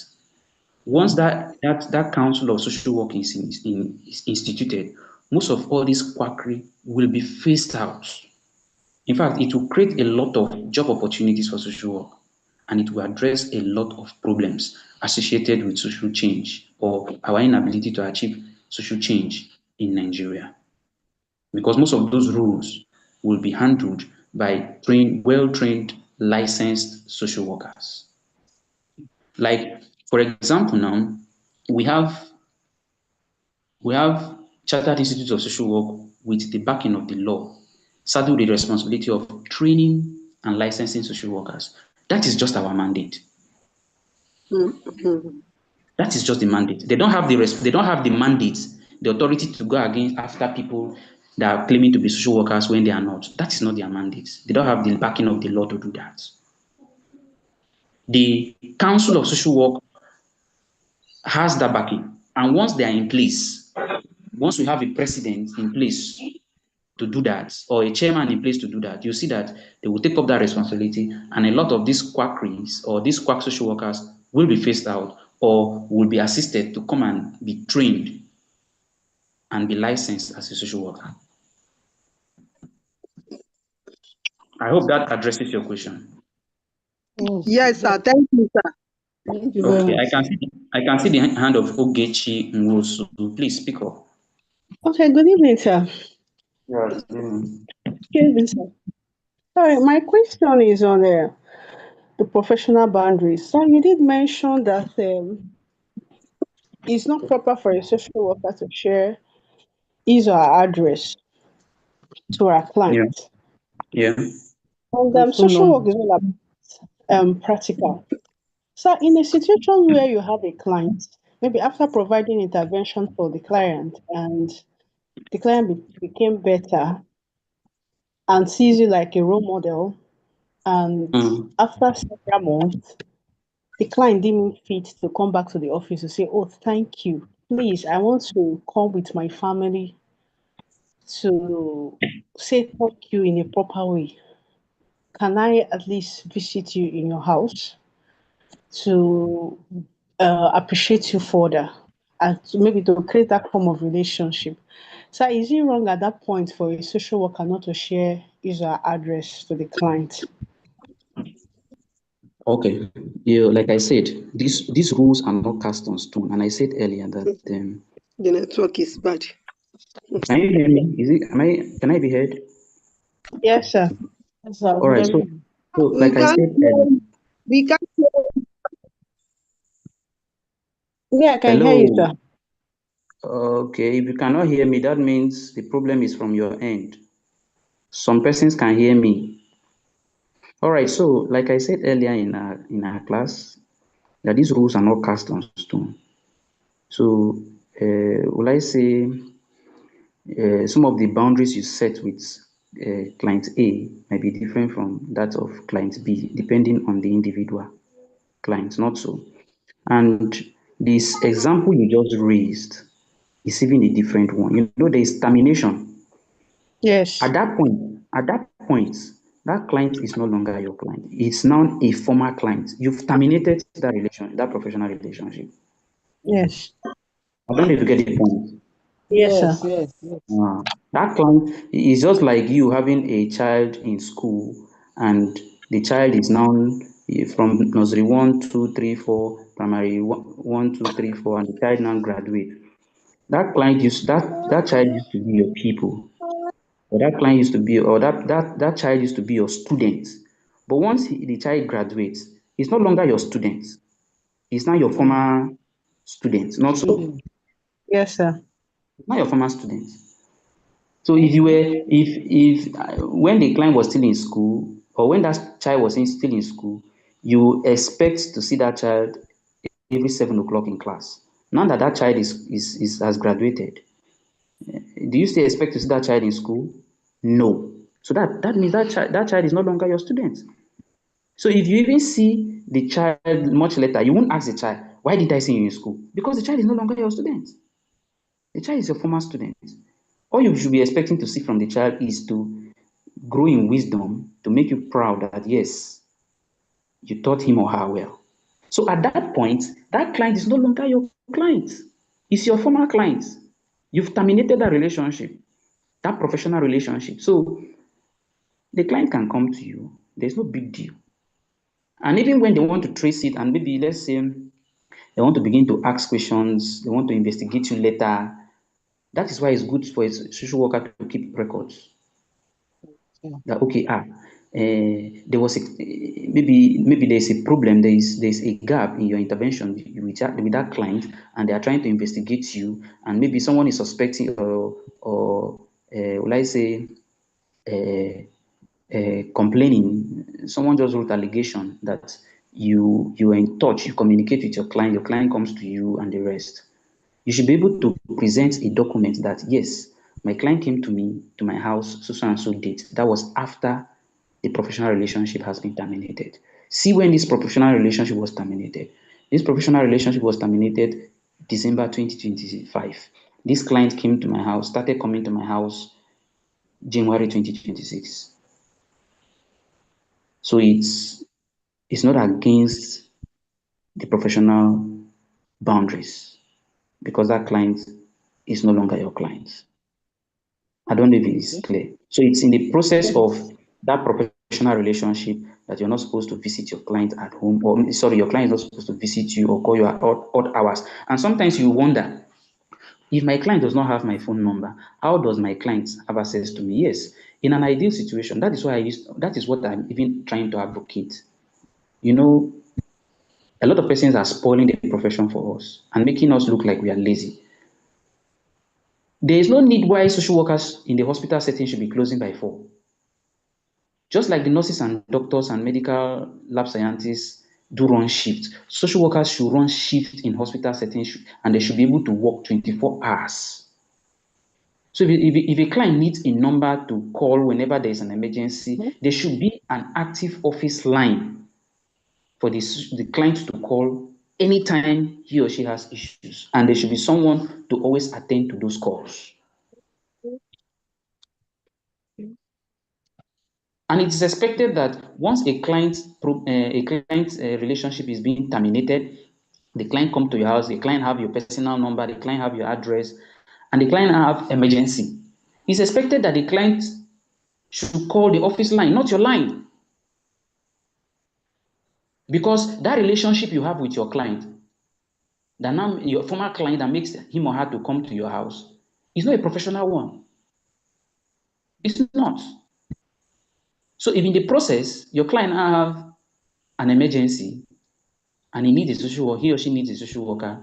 Once that council of social work is instituted, most of all this quackery will be phased out. In fact, it will create a lot of job opportunities for social work, and it will address a lot of problems associated with social change or our inability to achieve social change in Nigeria. Because most of those rules will be handled by well-trained, licensed social workers. Like, for example, now we have chartered institutes of social work with the backing of the law, saddled with the responsibility of training and licensing social workers. That is just our mandate. That is just the mandate. They don't have the mandate, the authority to go against after people that are claiming to be social workers when they are not. That is not their mandate. They don't have the backing of the law to do that. The Council of Social Work has that backing. And once they are in place, once we have a president in place to do that, or a chairman in place to do that, you see that they will take up that responsibility, and a lot of these quackeries or these quack social workers will be phased out or will be assisted to come and be trained and be licensed as a social worker. I hope that addresses your question. Yes, sir. Thank you, sir. Thank you very Okay, much. I can see the hand of Ogechi Nwosu. Please speak up. Okay, good evening, sir. Yeah. Excuse me, sir. Sorry, my question is on the professional boundaries. So you did mention that it's not proper for a social worker to share his or her address to our Yeah. client. Yeah. And And phone social work number. is all about practical. So in a situation where you have a client, maybe after providing intervention for the client and the client became better and sees you like a role model, and after several months, the client deemed fit to come back to the office to say, oh, thank you. Please, I want to come with my family to say thank you in a proper way. Can I at least visit you in your house to appreciate you further and maybe to create that form of relationship? So is it wrong at that point for a social worker not to share his or her address to the client? Okay. Like I said, these rules are not cast on stone. And I said earlier that The network is bad. can you hear me? Can I be heard? Yes, sir. Yes, sir. All right. So We like I can't said, we can't Yeah, I can hear you, hello. sir. Okay, if you cannot hear me, that means the problem is from your end. Some persons can hear me. All right. So like I said earlier in our class, that these rules are not cast on stone. So will I say some of the boundaries you set with client A might be different from that of client B, depending on the individual client, not so. And this example you just raised is even a different one. You know, there is termination. Yes. At that point, that client is no longer your client. It's now a former client. You've terminated that professional relationship. Yes. I don't know if you get the point. Yes, sir. Yes. That client is just like you having a child in school, and the child is now from nursery 1, 2, 3, 4, primary 1, 2, 3, 4, and the child now graduate. That child used to be your people, or that client used to be, or that child used to be your student. But once the child graduates, he's no longer your student. He's now your former student, not so. Student. Yes, sir. Not your former student. So if when the client was still in school, or when that child was still in school, you expect to see that child every 7 o'clock in class. Now that that child is has graduated, do you still expect to see that child in school? No. So that means that child is no longer your student. So if you even see the child much later, you won't ask the child, why did I see you in school? Because the child is no longer your student. The child is your former student. All you should be expecting to see from the child is to grow in wisdom, to make you proud that yes, you taught him or her well. So at that point, that client is no longer your client. It's your former client. You've terminated that relationship, that professional relationship. So the client can come to you. There's no big deal. And even when they want to trace it, and maybe let's say they want to begin to ask questions, they want to investigate you later, that is why it's good for a social worker to keep records. Yeah. That okay, there was maybe there's a problem, there's a gap in your intervention with that client, and they are trying to investigate you, and maybe someone is suspecting, or will I say uh, complaining, someone just wrote allegation that you are in touch, you communicate with your client comes to you, and the rest. You should be able to present a document that yes, my client came to me to my house so and so date. That was after the professional relationship has been terminated. See when this professional relationship was terminated. This professional relationship was terminated December 2025. This client came to my house, started coming to my house January 2026. So it's not against the professional boundaries because that client is no longer your client. I don't know if it's Okay. clear. So it's in the process of that professional relationship that you're not supposed to visit your client at home, or sorry, your client is not supposed to visit you or call you at odd hours. And sometimes you wonder, if my client does not have my phone number, how does my client have access to me? Yes, in an ideal situation, that is what I'm even trying to advocate. You know, a lot of persons are spoiling the profession for us and making us look like we are lazy. There is no need why social workers in the hospital setting should be closing by 4. Just like the nurses and doctors and medical lab scientists do run shifts, social workers should run shifts in hospital settings, and they should be able to work 24 hours. So if a client needs a number to call whenever there is an emergency, there should be an active office line for the client to call anytime he or she has issues. And there should be someone to always attend to those calls. And it is expected that once a client relationship is being terminated, the client come to your house, the client have your personal number, the client have your address, and the client have emergency. It's expected that the client should call the office line, not your line. Because that relationship you have with your client, that now your former client that makes him or her to come to your house, is not a professional one. It's not. So if in the process your client have an emergency and he or she needs a social worker,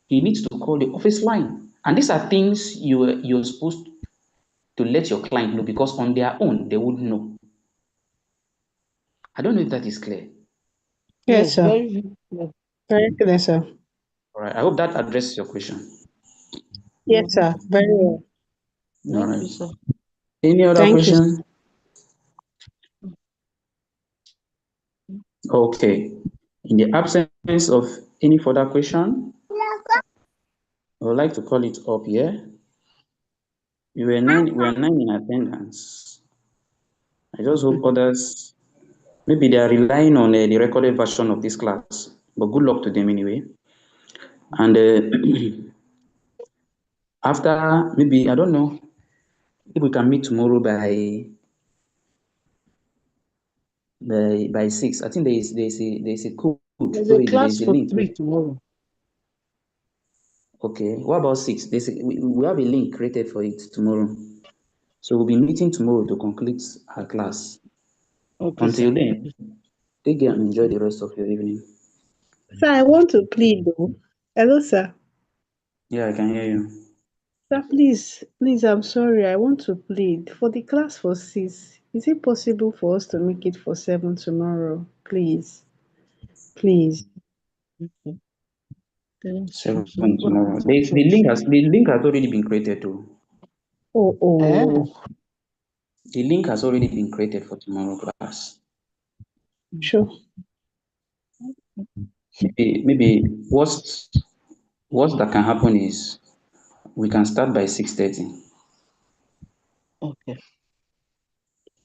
he needs to call the office line. And these are things you're supposed to let your client know, because on their own they wouldn't know. I don't know if that is clear. Yes, sir. very clear. Very clear, sir. All right. I hope that addresses your question. Yes, sir. Very well. All Thank right. you, sir. Any other Thank you. question? Okay. In the absence of any further question, I would like to call it up here. We were nine in attendance. I just hope others, maybe they are relying on the recorded version of this class, but good luck to them anyway. And after, maybe, I don't know, if we can meet tomorrow by 6. I think there's a code. There's a There class is a for link. 3 tomorrow. Okay. What about 6? We have a link created for it tomorrow. So we'll be meeting tomorrow to conclude our class. Okay, Until sir. then, take care and enjoy the rest of your evening. Sir, I want to plead though. Hello, sir. Yeah, I can hear you. Sir, please, I'm sorry. I want to plead for the class for 6. Is it possible for us to make it for 7 tomorrow? Please. Please. Okay. Thank 7 you. tomorrow. The link has already been created too. Oh. The link has already been created for tomorrow class. Sure. Maybe worst that can happen is we can start by 6:30. Okay.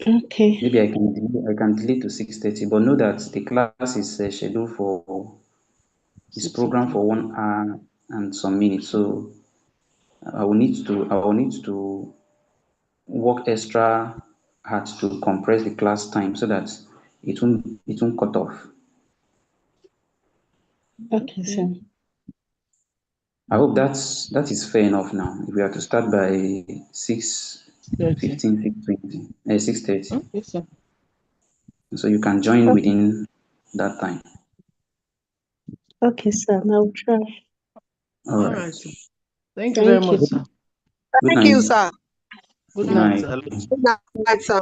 Okay. Maybe I can delay to 6:30, but know that the class is scheduled for is 6 programmed o'clock. for 1 hour and some minutes. So I will need to work extra hard to compress the class time so that it won't cut off. Okay, sir. I hope that is fair enough now. If we are to start by 30. 6:15, 6:20, 6:30. Okay, sir. So you can join within that time. Okay, sir. Now try. All All right. right, sir. Thank you very Thank you. much, sir. Good Thank you, night. sir. Good Good night, night. sir. Good night, sir.